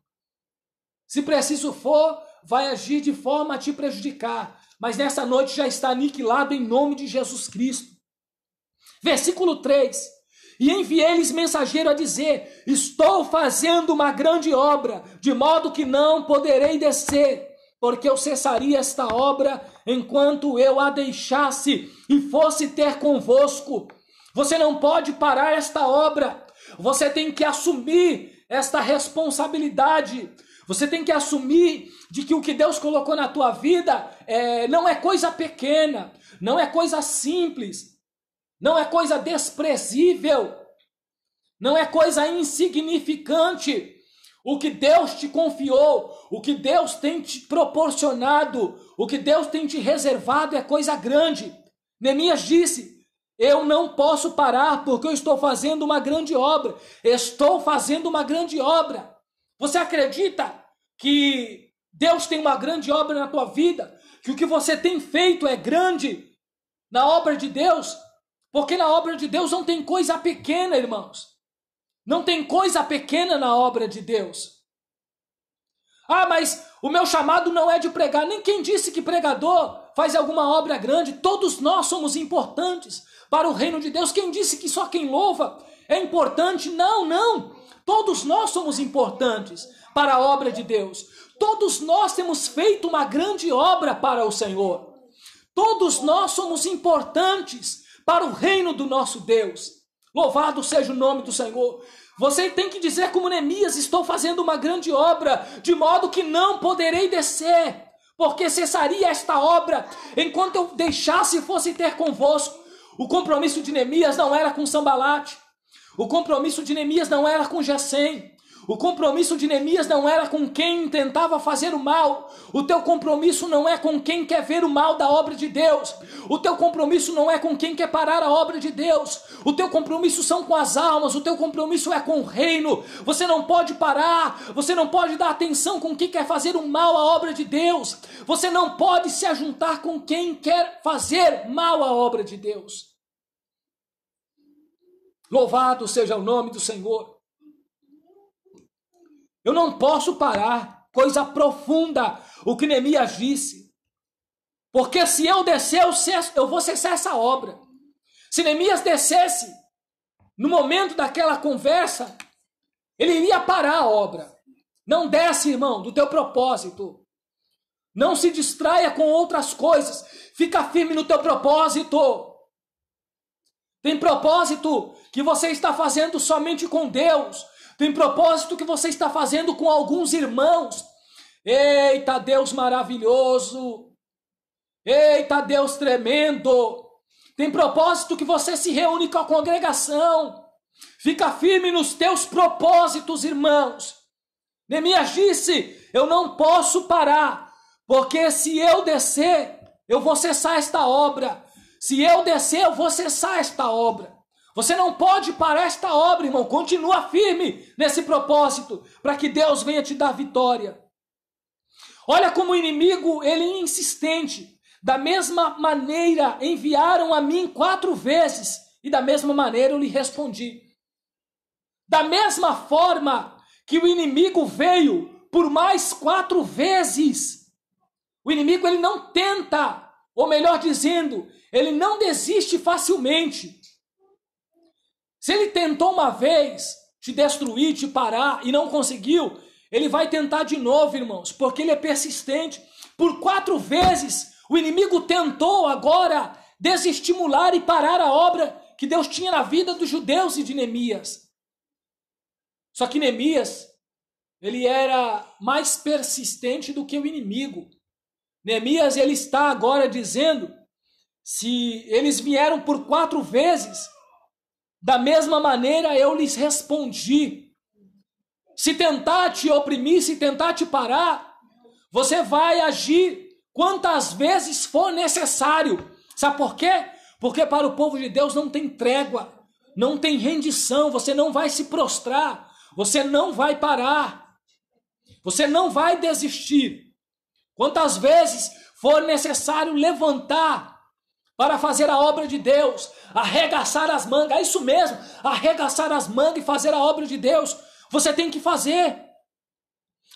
Se preciso for, vai agir de forma a te prejudicar, mas nessa noite já está aniquilado em nome de Jesus Cristo. Versículo 3. E enviei-lhes mensageiro a dizer: estou fazendo uma grande obra, de modo que não poderei descer, porque eu cessaria esta obra enquanto eu a deixasse e fosse ter convosco. Você não pode parar esta obra. Você tem que assumir esta responsabilidade. Você tem que assumir de que o que Deus colocou na tua vida não é coisa pequena, não é coisa simples, não é coisa desprezível, não é coisa insignificante. O que Deus te confiou, o que Deus tem te proporcionado, o que Deus tem te reservado é coisa grande. Neemias disse: eu não posso parar porque eu estou fazendo uma grande obra. Estou fazendo uma grande obra. Você acredita que Deus tem uma grande obra na tua vida? Que o que você tem feito é grande na obra de Deus? Porque na obra de Deus não tem coisa pequena, irmãos. Não tem coisa pequena na obra de Deus. Ah, mas o meu chamado não é de pregar. Nem quem disse que pregador faz alguma obra grande. Todos nós somos importantes para o reino de Deus. Quem disse que só quem louva é importante? Não, não. Todos nós somos importantes para a obra de Deus. Todos nós temos feito uma grande obra para o Senhor. Todos nós somos importantes para o reino do nosso Deus. Louvado seja o nome do Senhor. Você tem que dizer como Neemias: estou fazendo uma grande obra, de modo que não poderei descer, porque cessaria esta obra enquanto eu deixasse e fosse ter convosco. O compromisso de Neemias não era com Sambalate. O compromisso de Neemias não era com Gesem. O compromisso de Neemias não era com quem tentava fazer o mal. O teu compromisso não é com quem quer ver o mal da obra de Deus. O teu compromisso não é com quem quer parar a obra de Deus. O teu compromisso são com as almas. O teu compromisso é com o reino. Você não pode parar. Você não pode dar atenção com quem quer fazer o mal à obra de Deus. Você não pode se ajuntar com quem quer fazer mal à obra de Deus. Louvado seja o nome do Senhor. Eu não posso parar, coisa profunda, o que Neemias disse. Porque se eu descer, eu vou cessar essa obra. Se Neemias descesse, no momento daquela conversa, ele iria parar a obra. Não desce, irmão, do teu propósito. Não se distraia com outras coisas. Fica firme no teu propósito. Tem propósito que você está fazendo somente com Deus. Tem propósito que você está fazendo com alguns irmãos. Eita, Deus maravilhoso. Eita, Deus tremendo. Tem propósito que você se reúne com a congregação. Fica firme nos teus propósitos, irmãos. Neemias disse: eu não posso parar, porque se eu descer, eu vou cessar esta obra. Se eu descer, eu vou cessar esta obra. Você não pode parar esta obra, irmão. Continua firme nesse propósito, para que Deus venha te dar vitória. Olha como o inimigo, ele é insistente. Da mesma maneira, enviaram a mim 4 vezes, e da mesma maneira eu lhe respondi. Da mesma forma que o inimigo veio por mais 4 vezes, o inimigo ele não tenta, ou melhor dizendo, ele não desiste facilmente. Se ele tentou uma vez te destruir, te parar e não conseguiu, ele vai tentar de novo, irmãos, porque ele é persistente. Por 4 vezes o inimigo tentou agora desestimular e parar a obra que Deus tinha na vida dos judeus e de Neemias. Só que Neemias, ele era mais persistente do que o inimigo. Neemias, ele está agora dizendo: se eles vieram por 4 vezes, da mesma maneira eu lhes respondi. Se tentar te oprimir, se tentar te parar, você vai agir quantas vezes for necessário. Sabe por quê? Porque para o povo de Deus não tem trégua, não tem rendição, você não vai se prostrar, você não vai parar, você não vai desistir. Quantas vezes for necessário levantar para fazer a obra de Deus, arregaçar as mangas, é isso mesmo, arregaçar as mangas e fazer a obra de Deus, você tem que fazer.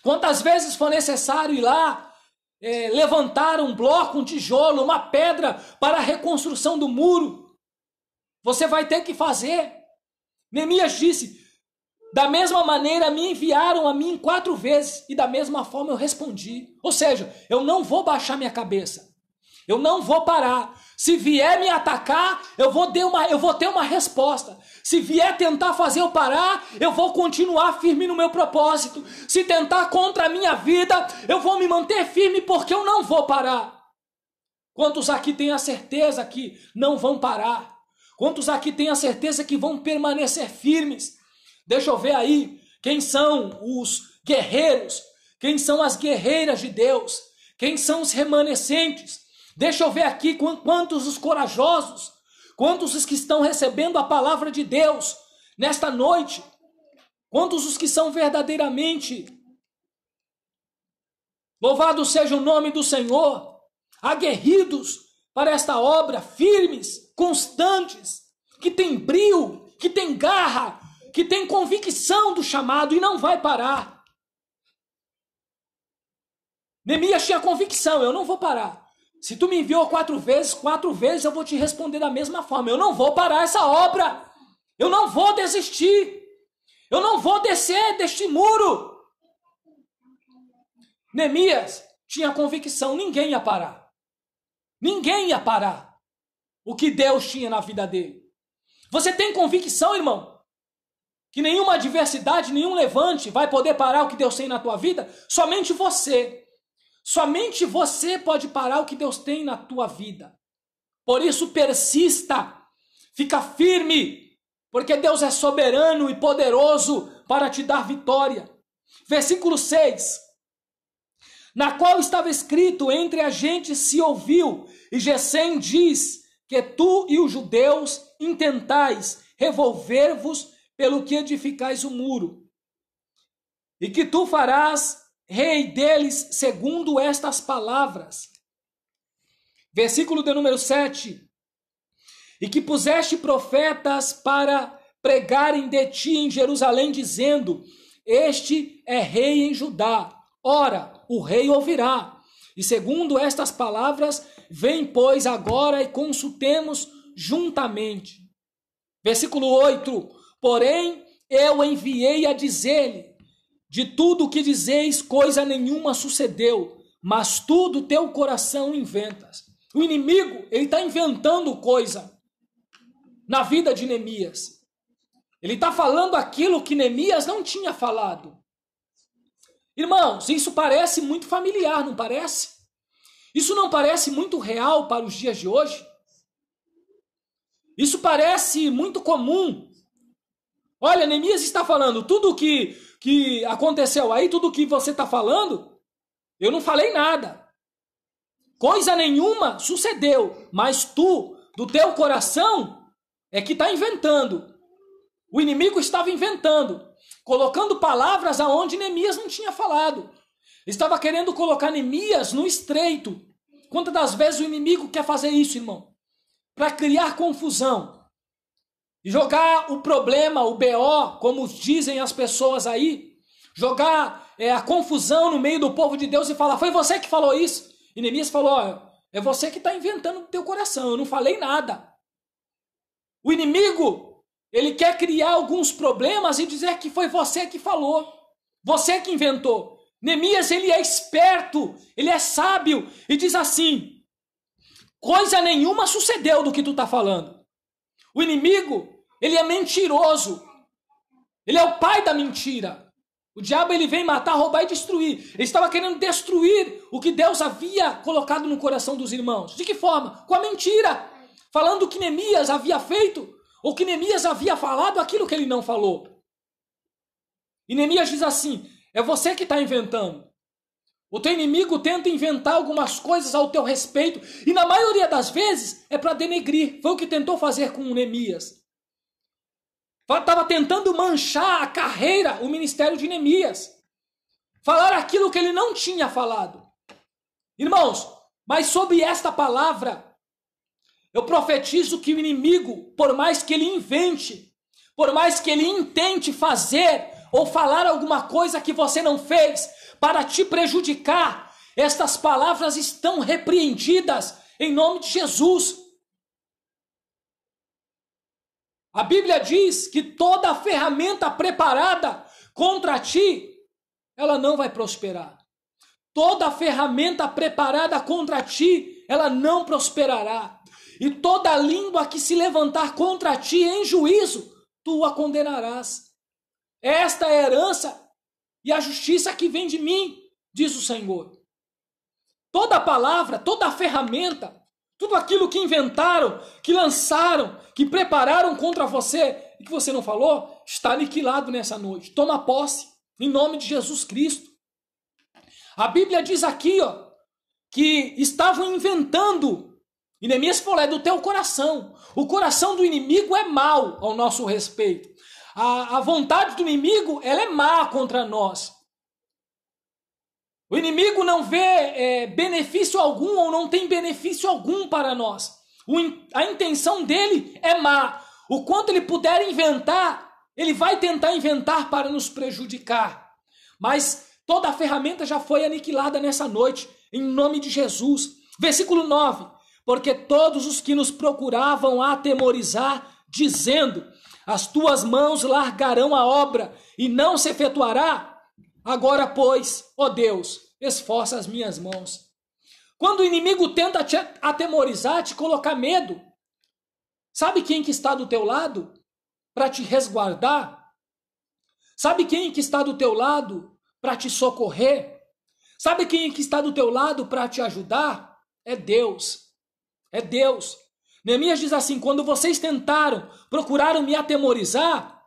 Quantas vezes for necessário ir lá, levantar um bloco, um tijolo, uma pedra para a reconstrução do muro, você vai ter que fazer. Neemias disse, da mesma maneira me enviaram a mim 4 vezes, e da mesma forma eu respondi. Ou seja, eu não vou baixar minha cabeça, eu não vou parar. Se vier me atacar, eu vou ter uma resposta. Se vier tentar fazer eu parar, eu vou continuar firme no meu propósito. Se tentar contra a minha vida, eu vou me manter firme porque eu não vou parar. Quantos aqui têm a certeza que não vão parar? Quantos aqui têm a certeza que vão permanecer firmes? Deixa eu ver aí quem são os guerreiros, quem são as guerreiras de Deus, quem são os remanescentes. Deixa eu ver aqui quantos os corajosos, quantos os que estão recebendo a palavra de Deus nesta noite, quantos os que são verdadeiramente, louvado seja o nome do Senhor, aguerridos para esta obra, firmes, constantes, que tem brio, que tem garra, que tem convicção do chamado e não vai parar. Neemias tinha convicção, eu não vou parar. Se tu me enviou 4 vezes eu vou te responder da mesma forma. Eu não vou parar essa obra. Eu não vou desistir. Eu não vou descer deste muro. Neemias tinha convicção, ninguém ia parar. Ninguém ia parar o que Deus tinha na vida dele. Você tem convicção, irmão, que nenhuma adversidade, nenhum levante vai poder parar o que Deus tem na tua vida? Somente você. Somente você pode parar o que Deus tem na tua vida. Por isso persista, fica firme, porque Deus é soberano e poderoso para te dar vitória. Versículo 6. Na qual estava escrito, entre a gente se ouviu, e Gesem diz que tu e os judeus intentais revolver-vos pelo que edificais o muro, e que tu farás rei deles segundo estas palavras. Versículo de número 7. E que puseste profetas para pregarem de ti em Jerusalém, dizendo, este é rei em Judá. Ora, o rei ouvirá. E segundo estas palavras, vem, pois, agora e consultemos juntamente. Versículo 8. Porém, eu enviei a dizer-lhe, de tudo o que dizeis, coisa nenhuma sucedeu, mas tu do teu coração inventas. O inimigo, ele está inventando coisa na vida de Neemias. Ele está falando aquilo que Neemias não tinha falado. Irmãos, isso parece muito familiar, não parece? Isso não parece muito real para os dias de hoje? Isso parece muito comum. Olha, Neemias está falando tudo que aconteceu aí, tudo que você está falando, eu não falei nada. Coisa nenhuma sucedeu, mas tu, do teu coração, é que está inventando. O inimigo estava inventando, colocando palavras aonde Neemias não tinha falado. Estava querendo colocar Neemias no estreito. Quantas das vezes o inimigo quer fazer isso, irmão? Para criar confusão. E jogar o problema, o BO, como dizem as pessoas aí, jogar a confusão no meio do povo de Deus e falar, foi você que falou isso? E Neemias falou, é você que está inventando no teu coração, eu não falei nada. O inimigo, ele quer criar alguns problemas e dizer que foi você que falou, você que inventou. Neemias, ele é esperto, ele é sábio e diz assim, coisa nenhuma sucedeu do que tu está falando. O inimigo, ele é mentiroso. Ele é o pai da mentira. O diabo, ele vem matar, roubar e destruir. Ele estava querendo destruir o que Deus havia colocado no coração dos irmãos. De que forma? Com a mentira. Falando que Neemias havia feito, ou que Neemias havia falado aquilo que ele não falou. E Neemias diz assim, é você que está inventando. O teu inimigo tenta inventar algumas coisas ao teu respeito, e na maioria das vezes é para denegrir. Foi o que tentou fazer com Neemias. Estava tentando manchar a carreira, o ministério de Neemias. Falar aquilo que ele não tinha falado. Irmãos, mas sob esta palavra, eu profetizo que o inimigo, por mais que ele invente, por mais que ele intente fazer ou falar alguma coisa que você não fez para te prejudicar, estas palavras estão repreendidas em nome de Jesus. A Bíblia diz que toda ferramenta preparada contra ti, ela não vai prosperar. Toda ferramenta preparada contra ti, ela não prosperará. E toda língua que se levantar contra ti em juízo, tu a condenarás. Esta é a herança e a justiça que vem de mim, diz o Senhor. Toda palavra, toda ferramenta, tudo aquilo que inventaram, que lançaram, que prepararam contra você e que você não falou, está aniquilado nessa noite. Toma posse, em nome de Jesus Cristo. A Bíblia diz aqui, que estavam inventando. E Neemias falou, é do teu coração. O coração do inimigo é mau ao nosso respeito. A vontade do inimigo, ela é má contra nós. O inimigo não vê benefício algum ou não tem benefício algum para nós. A intenção dele é má. O quanto ele puder inventar, ele vai tentar inventar para nos prejudicar. Mas toda a ferramenta já foi aniquilada nessa noite, em nome de Jesus. Versículo 9. Porque todos os que nos procuravam atemorizar, dizendo, as tuas mãos largarão a obra e não se efetuará. Agora, pois, ó Deus, esforça as minhas mãos. Quando o inimigo tenta te atemorizar, te colocar medo, sabe quem que está do teu lado para te resguardar? Sabe quem que está do teu lado para te socorrer? Sabe quem que está do teu lado para te ajudar? É Deus. É Deus. Neemias diz assim, quando vocês procuraram me atemorizar,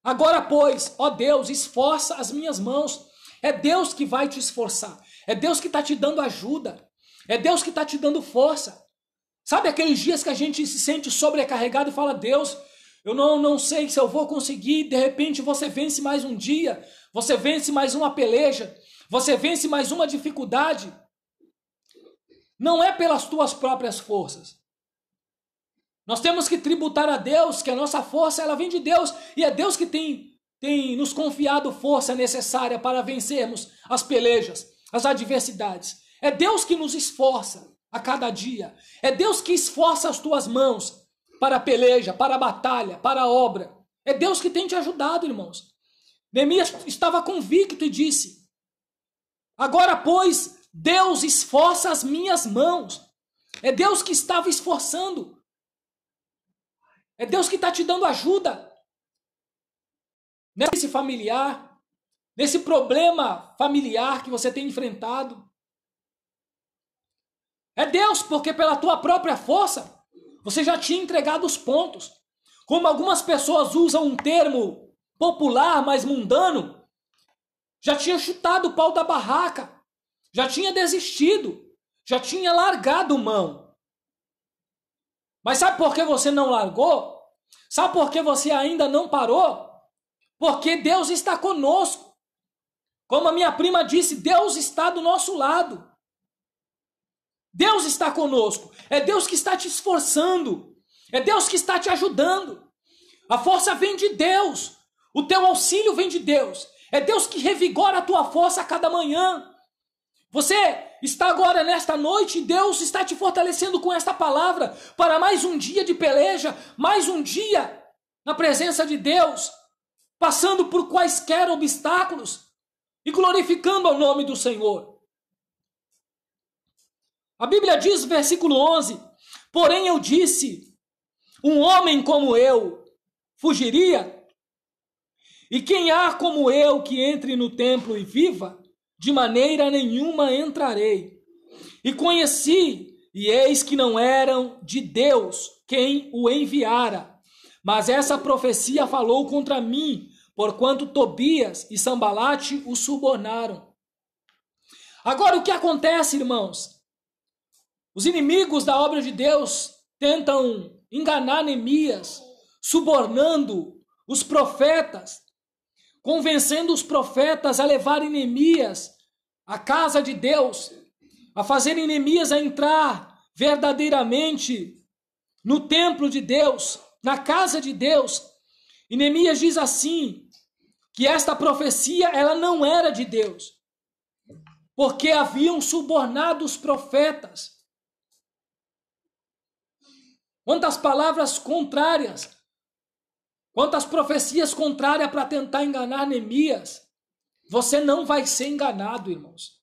agora, pois, ó Deus, esforça as minhas mãos. É Deus que vai te esforçar. É Deus que está te dando ajuda. É Deus que está te dando força. Sabe aqueles dias que a gente se sente sobrecarregado e fala, Deus, eu não sei se eu vou conseguir. De repente você vence mais um dia. Você vence mais uma peleja. Você vence mais uma dificuldade. Não é pelas tuas próprias forças. Nós temos que tributar a Deus, que a nossa força ela vem de Deus, e é Deus que tem nos confiado força necessária para vencermos as pelejas, as adversidades. É Deus que nos esforça a cada dia. É Deus que esforça as tuas mãos para a peleja, para a batalha, para a obra. É Deus que tem te ajudado, irmãos. Neemias estava convicto e disse, agora, pois, Deus esforça as minhas mãos. É Deus que estava esforçando. É Deus que está te dando ajuda. Nesse familiar, nesse problema familiar que você tem enfrentado. É Deus, porque pela tua própria força, você já tinha entregado os pontos. Como algumas pessoas usam um termo popular, mas mundano, já tinha chutado o pau da barraca, já tinha desistido, já tinha largado mão. Mas sabe por que você não largou? Sabe por que você ainda não parou? Porque Deus está conosco. Como a minha prima disse, Deus está do nosso lado. Deus está conosco. É Deus que está te esforçando. É Deus que está te ajudando. A força vem de Deus. O teu auxílio vem de Deus. É Deus que revigora a tua força a cada manhã. Você está agora nesta noite, Deus está te fortalecendo com esta palavra para mais um dia de peleja, mais um dia na presença de Deus, passando por quaisquer obstáculos e glorificando ao nome do Senhor. A Bíblia diz, versículo 11, porém eu disse, um homem como eu fugiria? E quem há como eu que entre no templo e viva? De maneira nenhuma entrarei. E conheci, e eis que não eram de Deus quem o enviara. Mas essa profecia falou contra mim, porquanto Tobias e Sambalate o subornaram. Agora, o que acontece, irmãos? Os inimigos da obra de Deus tentam enganar Neemias, subornando os profetas, convencendo os profetas a levarem Neemias à casa de Deus, a fazerem Neemias a entrar verdadeiramente no templo de Deus, na casa de Deus. E Neemias diz assim, que esta profecia ela não era de Deus, porque haviam subornado os profetas. Quantas palavras contrárias, quantas profecias contrárias para tentar enganar Neemias. Você não vai ser enganado, irmãos.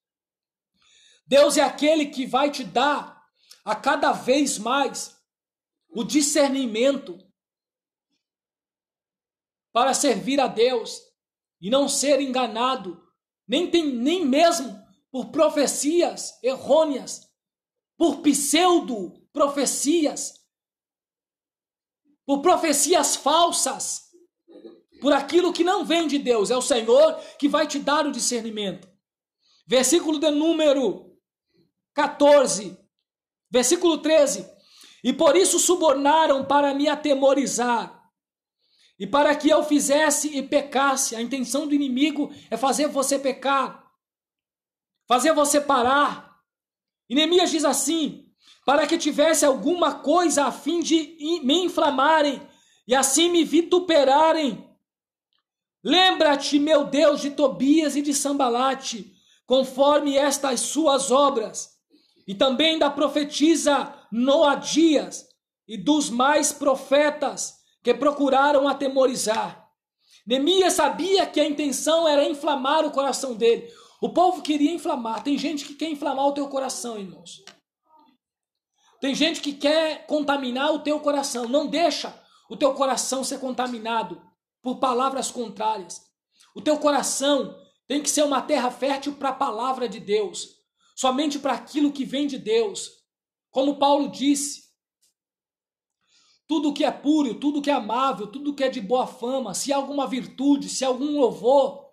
Deus é aquele que vai te dar a cada vez mais o discernimento para servir a Deus e não ser enganado, nem mesmo por profecias errôneas, por pseudo-profecias, por profecias falsas, por aquilo que não vem de Deus. É o Senhor que vai te dar o discernimento. Versículo de número 14, versículo 13. E por isso subornaram para me atemorizar, e para que eu fizesse e pecasse. A intenção do inimigo é fazer você pecar, fazer você parar. E Neemias diz assim, para que tivesse alguma coisa a fim de me inflamarem, e assim me vituperarem. Lembra-te, meu Deus, de Tobias e de Sambalate, conforme estas suas obras, e também da profetisa Noadias, e dos mais profetas que procuraram atemorizar. Neemias sabia que a intenção era inflamar o coração dele. O povo queria inflamar. Tem gente que quer inflamar o teu coração, irmãos. Tem gente que quer contaminar o teu coração. Não deixa o teu coração ser contaminado por palavras contrárias. O teu coração tem que ser uma terra fértil para a palavra de Deus. Somente para aquilo que vem de Deus. Como Paulo disse, tudo que é puro, tudo que é amável, tudo que é de boa fama, se há alguma virtude, se há algum louvor,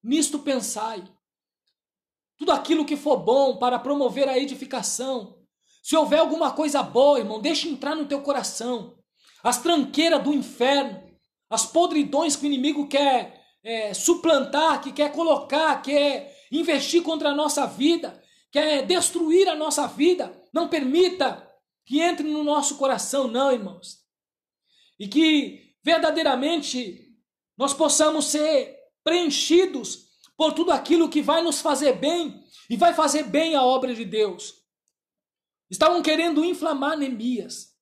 nisto pensai. Tudo aquilo que for bom para promover a edificação. Se houver alguma coisa boa, irmão, deixa entrar no teu coração. As tranqueiras do inferno, as podridões que o inimigo quer suplantar, que quer colocar, quer investir contra a nossa vida, quer destruir a nossa vida, não permita que entre no nosso coração, não, irmãos. E que verdadeiramente nós possamos ser preenchidos por tudo aquilo que vai nos fazer bem e vai fazer bem a obra de Deus. Estavam querendo inflamar Neemias.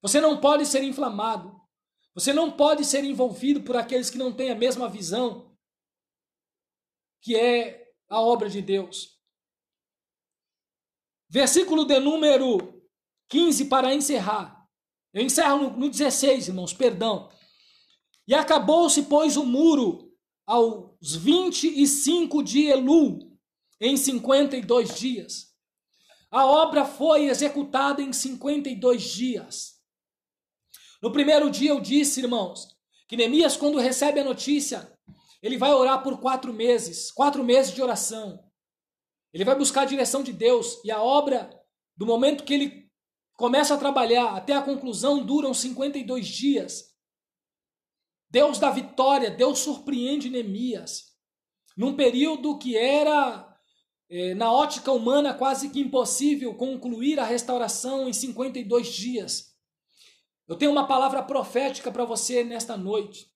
Você não pode ser inflamado. Você não pode ser envolvido por aqueles que não têm a mesma visão que é a obra de Deus. Versículo de número 15 para encerrar. Eu encerro no 16, irmãos, perdão. E acabou-se, pois, o muro aos 25 de Elul, em 52 dias. A obra foi executada em 52 dias. No primeiro dia eu disse, irmãos, que Neemias, quando recebe a notícia, ele vai orar por 4 meses, 4 meses de oração. Ele vai buscar a direção de Deus, e a obra, do momento que ele começa a trabalhar até a conclusão, duram 52 dias. Deus dá vitória, Deus surpreende Neemias, num período que era, na ótica humana, quase que impossível concluir a restauração em 52 dias. Eu tenho uma palavra profética para você nesta noite.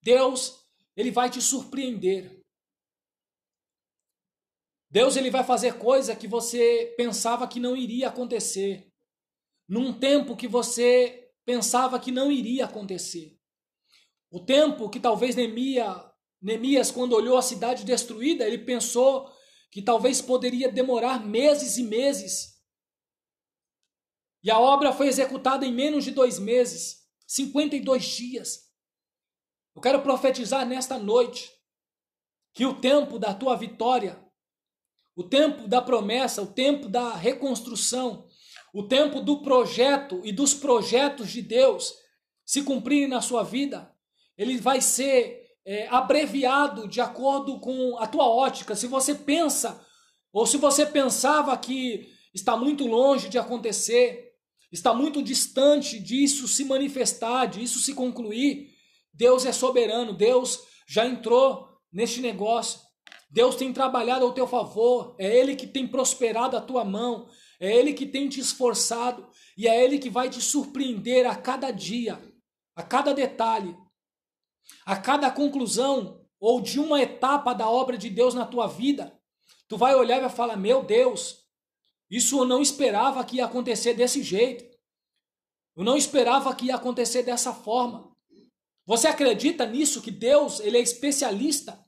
Deus, ele vai te surpreender. Deus, ele vai fazer coisa que você pensava que não iria acontecer. Num tempo que você pensava que não iria acontecer. O tempo que talvez Neemias, quando olhou a cidade destruída, ele pensou que talvez poderia demorar meses e meses. E a obra foi executada em menos de 2 meses, 52 dias. Eu quero profetizar nesta noite que o tempo da tua vitória, o tempo da promessa, o tempo da reconstrução, o tempo do projeto e dos projetos de Deus se cumprirem na sua vida, ele vai ser abreviado de acordo com a tua ótica. Se você pensa, ou se você pensava que está muito longe de acontecer, está muito distante disso se manifestar, disso se concluir, Deus é soberano, Deus já entrou neste negócio, Deus tem trabalhado ao teu favor, é Ele que tem prosperado a tua mão, é Ele que tem te esforçado, e é Ele que vai te surpreender a cada dia, a cada detalhe, a cada conclusão ou de uma etapa da obra de Deus na tua vida. Tu vai olhar e vai falar, meu Deus, isso eu não esperava que ia acontecer desse jeito. Eu não esperava que ia acontecer dessa forma. Você acredita nisso, que Deus ele é especialista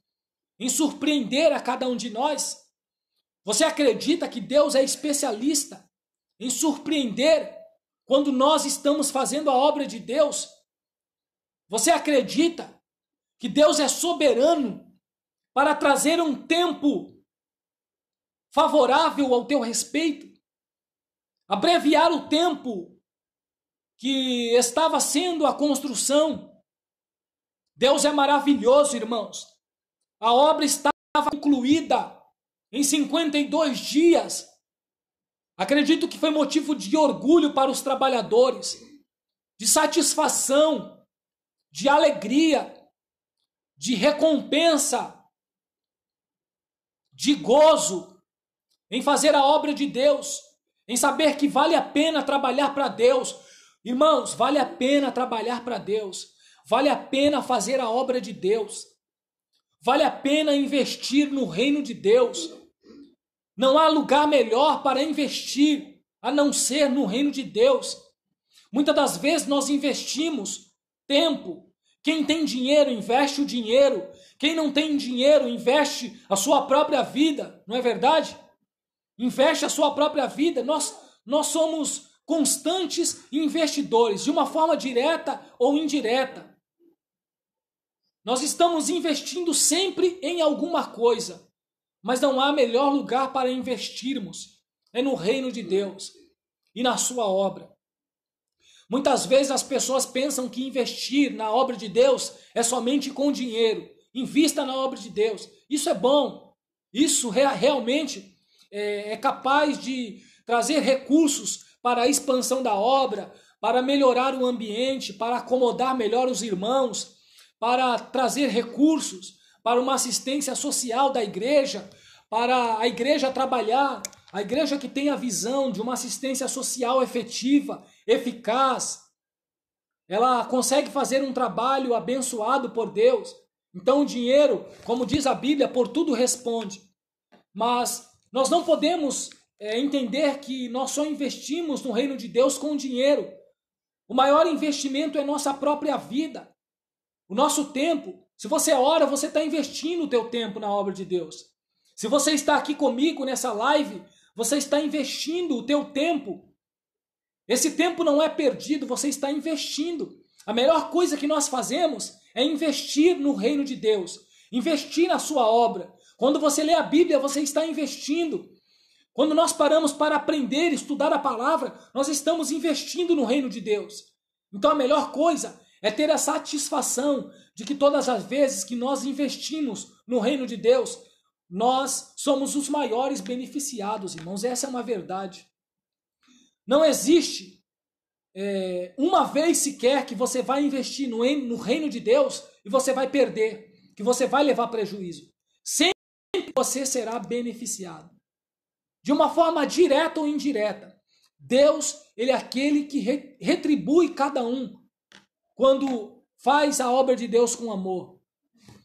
em surpreender a cada um de nós? Você acredita que Deus é especialista em surpreender quando nós estamos fazendo a obra de Deus? Você acredita que Deus é soberano para trazer um tempo favorável ao teu respeito? Abreviar o tempo que estava sendo a construção. Deus é maravilhoso, irmãos. A obra estava concluída em 52 dias. Acredito que foi motivo de orgulho para os trabalhadores, de satisfação, de alegria, de recompensa, de gozo em fazer a obra de Deus, em saber que vale a pena trabalhar para Deus. Irmãos, vale a pena trabalhar para Deus, vale a pena fazer a obra de Deus, vale a pena investir no reino de Deus. Não há lugar melhor para investir a não ser no reino de Deus. Muitas das vezes nós investimos tempo. Quem tem dinheiro, investe o dinheiro. Quem não tem dinheiro, investe a sua própria vida. Não é verdade? Investe a sua própria vida. Nós somos constantes investidores, de uma forma direta ou indireta. Nós estamos investindo sempre em alguma coisa. Mas não há melhor lugar para investirmos. É no reino de Deus e na sua obra. Muitas vezes as pessoas pensam que investir na obra de Deus é somente com dinheiro. Invista na obra de Deus. Isso é bom. Isso realmente é capaz de trazer recursos para a expansão da obra, para melhorar o ambiente, para acomodar melhor os irmãos, para trazer recursos para uma assistência social da igreja, para a igreja trabalhar, a igreja que tem a visão de uma assistência social efetiva, eficaz, ela consegue fazer um trabalho abençoado por Deus. Então o dinheiro, como diz a Bíblia, por tudo responde. Mas nós não podemos entender que nós só investimos no reino de Deus com dinheiro. O maior investimento é nossa própria vida, o nosso tempo. Se você ora, você está investindo o teu tempo na obra de Deus. Se você está aqui comigo nessa live, você está investindo o teu tempo. Esse tempo não é perdido, você está investindo. A melhor coisa que nós fazemos é investir no reino de Deus, investir na sua obra. Quando você lê a Bíblia, você está investindo. Quando nós paramos para aprender, estudar a palavra, nós estamos investindo no reino de Deus. Então a melhor coisa é ter a satisfação de que todas as vezes que nós investimos no reino de Deus, nós somos os maiores beneficiados, irmãos. Essa é uma verdade. Não existe uma vez sequer que você vai investir no reino de Deus e você vai perder, que você vai levar prejuízo. Sempre você será beneficiado. De uma forma direta ou indireta. Deus, ele é aquele que retribui cada um quando faz a obra de Deus com amor.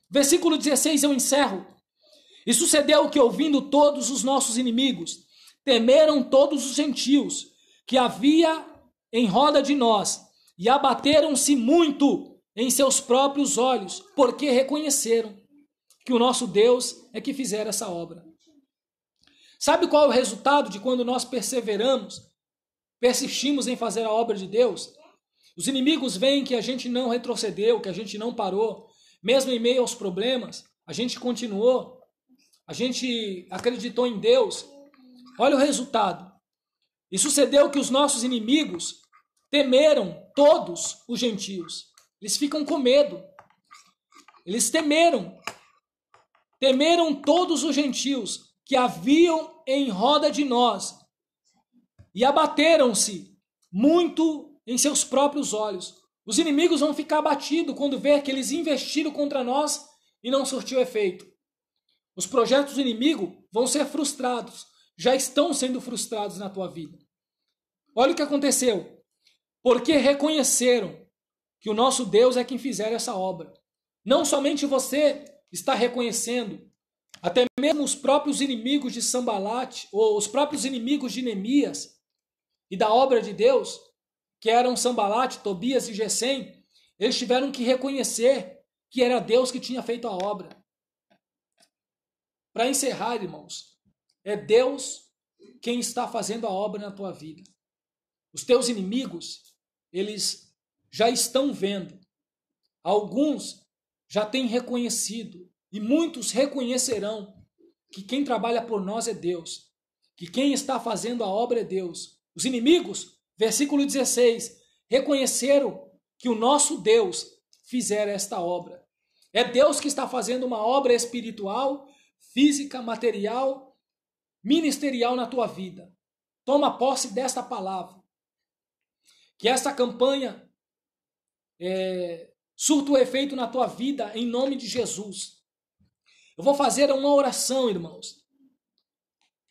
Versículo 16 eu encerro. E sucedeu que, ouvindo todos os nossos inimigos, temeram todos os gentios que havia em roda de nós, e abateram-se muito em seus próprios olhos, porque reconheceram que o nosso Deus é que fizera essa obra. Sabe qual é o resultado de quando nós perseveramos, persistimos em fazer a obra de Deus? Os inimigos veem que a gente não retrocedeu, que a gente não parou, mesmo em meio aos problemas, a gente continuou, a gente acreditou em Deus. Olha o resultado. E sucedeu que os nossos inimigos temeram todos os gentios. Eles ficam com medo. Eles temeram todos os gentios que haviam em roda de nós e abateram-se muito em seus próprios olhos. Os inimigos vão ficar abatidos quando vê que eles investiram contra nós e não surtiu efeito. Os projetos do inimigo vão ser frustrados, já estão sendo frustrados na tua vida. Olha o que aconteceu. Porque reconheceram que o nosso Deus é quem fizer essa obra. Não somente você está reconhecendo, até mesmo os próprios inimigos de Sambalate, ou os próprios inimigos de Neemias e da obra de Deus, que eram Sambalate, Tobias e Gesem, eles tiveram que reconhecer que era Deus que tinha feito a obra. Para encerrar, irmãos, é Deus quem está fazendo a obra na tua vida. Os teus inimigos, eles já estão vendo. Alguns já têm reconhecido e muitos reconhecerão que quem trabalha por nós é Deus, que quem está fazendo a obra é Deus. Os inimigos, versículo 16, reconheceram que o nosso Deus fizera esta obra. É Deus que está fazendo uma obra espiritual, física, material, ministerial na tua vida. Toma posse desta palavra. Que esta campanha surta o efeito na tua vida em nome de Jesus. Eu vou fazer uma oração, irmãos.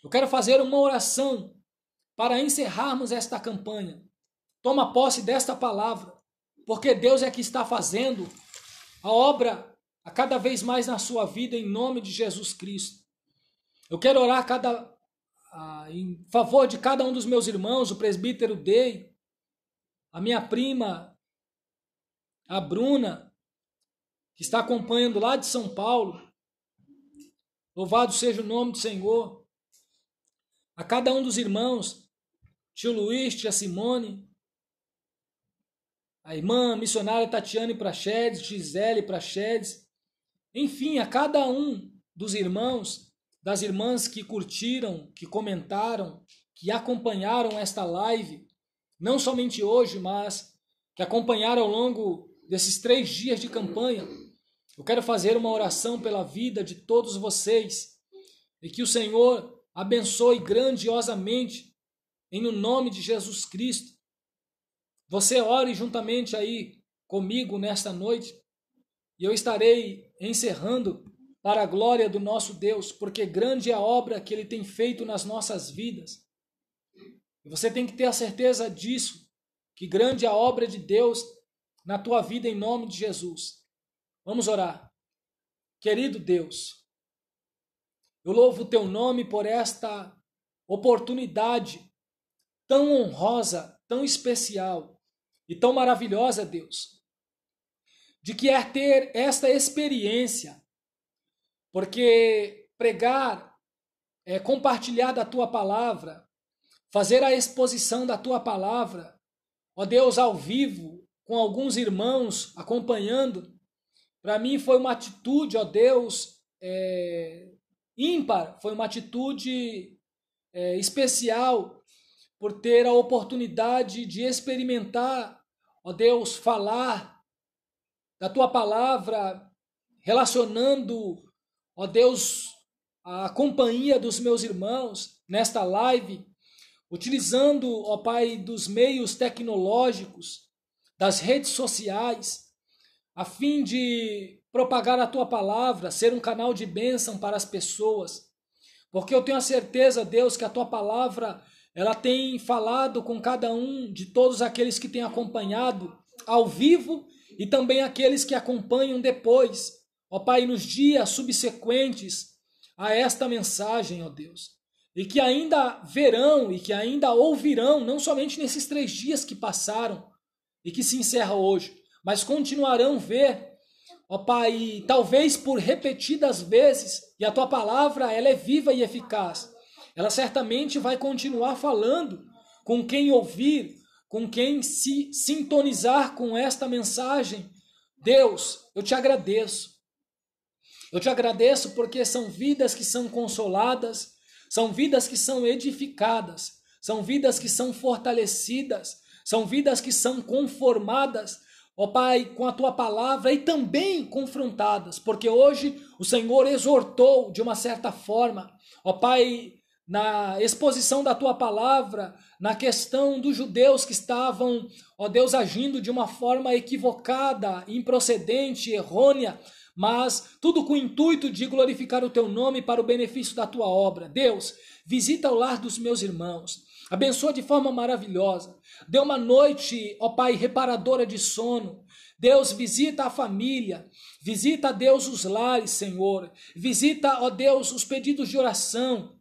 Eu quero fazer uma oração para encerrarmos esta campanha. Toma posse desta palavra, porque Deus é que está fazendo a obra a cada vez mais na sua vida em nome de Jesus Cristo. Eu quero orar em favor de cada um dos meus irmãos, o presbítero Dei, a minha prima, a Bruna, que está acompanhando lá de São Paulo. Louvado seja o nome do Senhor. A cada um dos irmãos, tio Luiz, tia Simone, a irmã missionária Tatiane Prachedes, Gisele Prachedes, enfim, a cada um dos irmãos, das irmãs que curtiram, que comentaram, que acompanharam esta live, não somente hoje, mas que acompanharam ao longo desses 3 dias de campanha. Eu quero fazer uma oração pela vida de todos vocês e que o Senhor abençoe grandiosamente em nome de Jesus Cristo. Você ore juntamente aí comigo nesta noite e eu estarei encerrando para a glória do nosso Deus, porque grande é a obra que Ele tem feito nas nossas vidas. E você tem que ter a certeza disso, que grande é a obra de Deus na tua vida em nome de Jesus. Vamos orar. Querido Deus, eu louvo o teu nome por esta oportunidade tão honrosa, tão especial e tão maravilhosa, Deus, de que é ter esta experiência, porque pregar é compartilhar da tua palavra, fazer a exposição da tua palavra, ó Deus, ao vivo, com alguns irmãos acompanhando, para mim foi uma atitude, ó Deus, ímpar, foi uma atitude especial, por ter a oportunidade de experimentar, ó Deus, falar da tua palavra, relacionando, ó Deus, a companhia dos meus irmãos nesta live, utilizando, ó Pai, dos meios tecnológicos, das redes sociais, a fim de propagar a tua palavra, ser um canal de bênção para as pessoas. Porque eu tenho a certeza, Deus, que a tua palavra, ela tem falado com cada um de todos aqueles que têm acompanhado ao vivo e também aqueles que acompanham depois, ó Pai, nos dias subsequentes a esta mensagem, ó Deus. E que ainda verão e que ainda ouvirão, não somente nesses 3 dias que passaram e que se encerra hoje, mas continuarão ver, ó Pai, talvez por repetidas vezes, e a tua palavra, ela é viva e eficaz. Ela certamente vai continuar falando com quem ouvir, com quem se sintonizar com esta mensagem. Deus, eu te agradeço. Eu te agradeço porque são vidas que são consoladas, são vidas que são edificadas, são vidas que são fortalecidas, são vidas que são conformadas ó Pai, com a tua palavra e também confrontadas, porque hoje o Senhor exortou de uma certa forma, ó Pai, na exposição da tua palavra, na questão dos judeus que estavam, ó Deus, agindo de uma forma equivocada, improcedente, errônea, mas tudo com o intuito de glorificar o teu nome para o benefício da tua obra. Deus, visita o lar dos meus irmãos, abençoa de forma maravilhosa, dê uma noite, ó Pai, reparadora de sono. Deus, visita a família, visita, Deus, os lares, Senhor, visita, ó Deus, os pedidos de oração.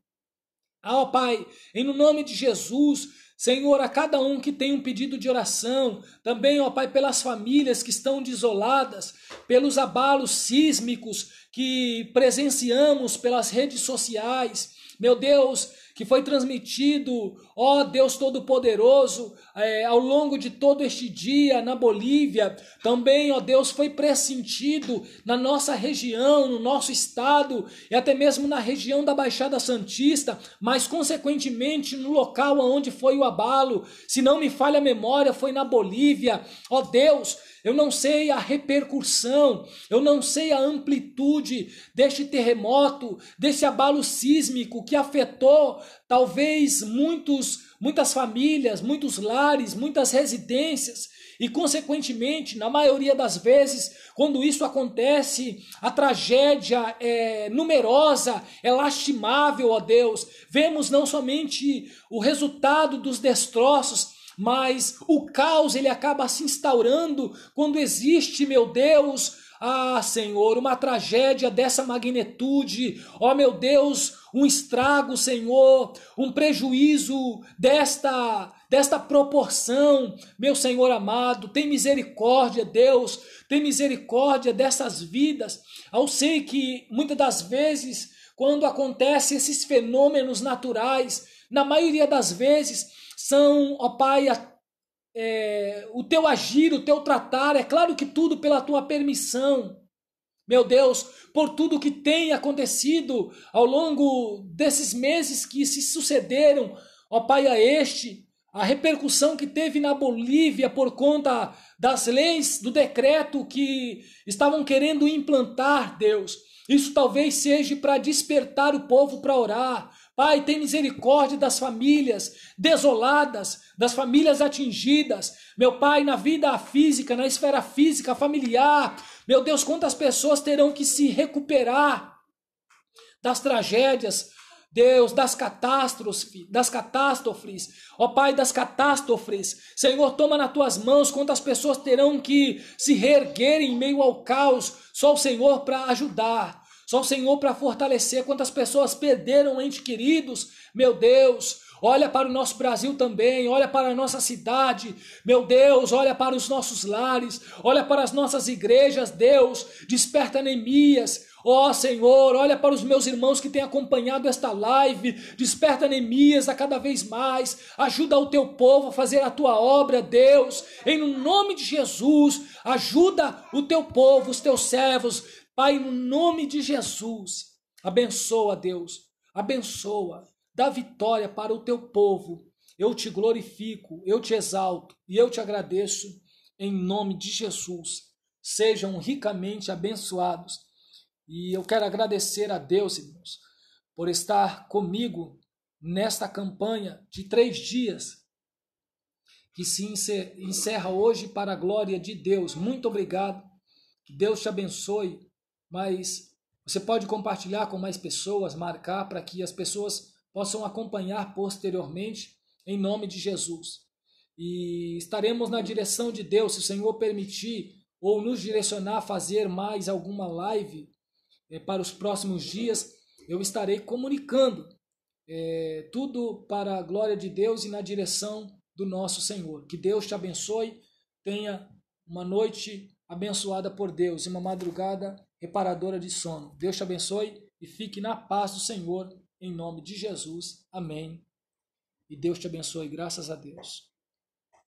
Ó Pai, em nome de Jesus, Senhor, a cada um que tem um pedido de oração, também, ó Pai, pelas famílias que estão desoladas, pelos abalos sísmicos que presenciamos pelas redes sociais, meu Deus, que foi transmitido, ó Deus Todo-Poderoso, ao longo de todo este dia na Bolívia, também, ó Deus, foi pressentido na nossa região, no nosso estado e até mesmo na região da Baixada Santista, mas consequentemente no local onde foi o abalo, se não me falha a memória, foi na Bolívia. Ó Deus, eu não sei a repercussão, eu não sei a amplitude deste terremoto, desse abalo sísmico que afetou talvez muitas famílias, muitos lares, muitas residências e, consequentemente, na maioria das vezes, quando isso acontece, a tragédia é numerosa, é lastimável, ó Deus. Vemos não somente o resultado dos destroços, mas o caos ele acaba se instaurando quando existe, meu Deus, Senhor, uma tragédia dessa magnitude, ó meu Deus, um estrago, Senhor, um prejuízo desta proporção, meu Senhor amado, tem misericórdia, Deus, tem misericórdia dessas vidas. Eu sei que muitas das vezes, quando acontecem esses fenômenos naturais, na maioria das vezes, são, ó Pai, o teu agir, o teu tratar, é claro que tudo pela tua permissão, meu Deus, por tudo que tem acontecido ao longo desses meses que se sucederam, ó Pai, a repercussão que teve na Bolívia por conta das leis, do decreto que estavam querendo implantar, Deus. Isso talvez seja para despertar o povo para orar. Pai, tem misericórdia das famílias desoladas, das famílias atingidas. Meu Pai, na vida física, na esfera física, familiar. Meu Deus, quantas pessoas terão que se recuperar das tragédias, Deus, das catástrofes, ó Pai, das catástrofes. Senhor, toma nas tuas mãos quantas pessoas terão que se reerguer em meio ao caos. Só o Senhor para ajudar. Só o Senhor para fortalecer. Quantas pessoas perderam entes queridos, meu Deus. Olha para o nosso Brasil também, olha para a nossa cidade, meu Deus, olha para os nossos lares, olha para as nossas igrejas, Deus, desperta Neemias. Ó Senhor, olha para os meus irmãos que têm acompanhado esta live, desperta Neemias a cada vez mais, ajuda o teu povo a fazer a tua obra, Deus, em nome de Jesus, ajuda o teu povo, os teus servos, Pai, no nome de Jesus, abençoa, Deus, abençoa, dá vitória para o teu povo, eu te glorifico, eu te exalto e eu te agradeço, em nome de Jesus, sejam ricamente abençoados. E eu quero agradecer a Deus, irmãos, por estar comigo nesta campanha de 3 dias, que se encerra hoje para a glória de Deus. Muito obrigado, que Deus te abençoe, mas você pode compartilhar com mais pessoas, marcar para que as pessoas possam acompanhar posteriormente, em nome de Jesus. E estaremos na direção de Deus, se o Senhor permitir, ou nos direcionar a fazer mais alguma live, para os próximos dias, eu estarei comunicando tudo para a glória de Deus e na direção do nosso Senhor. Que Deus te abençoe, tenha uma noite abençoada por Deus e uma madrugada reparadora de sono. Deus te abençoe e fique na paz do Senhor, em nome de Jesus. Amém. E Deus te abençoe, graças a Deus.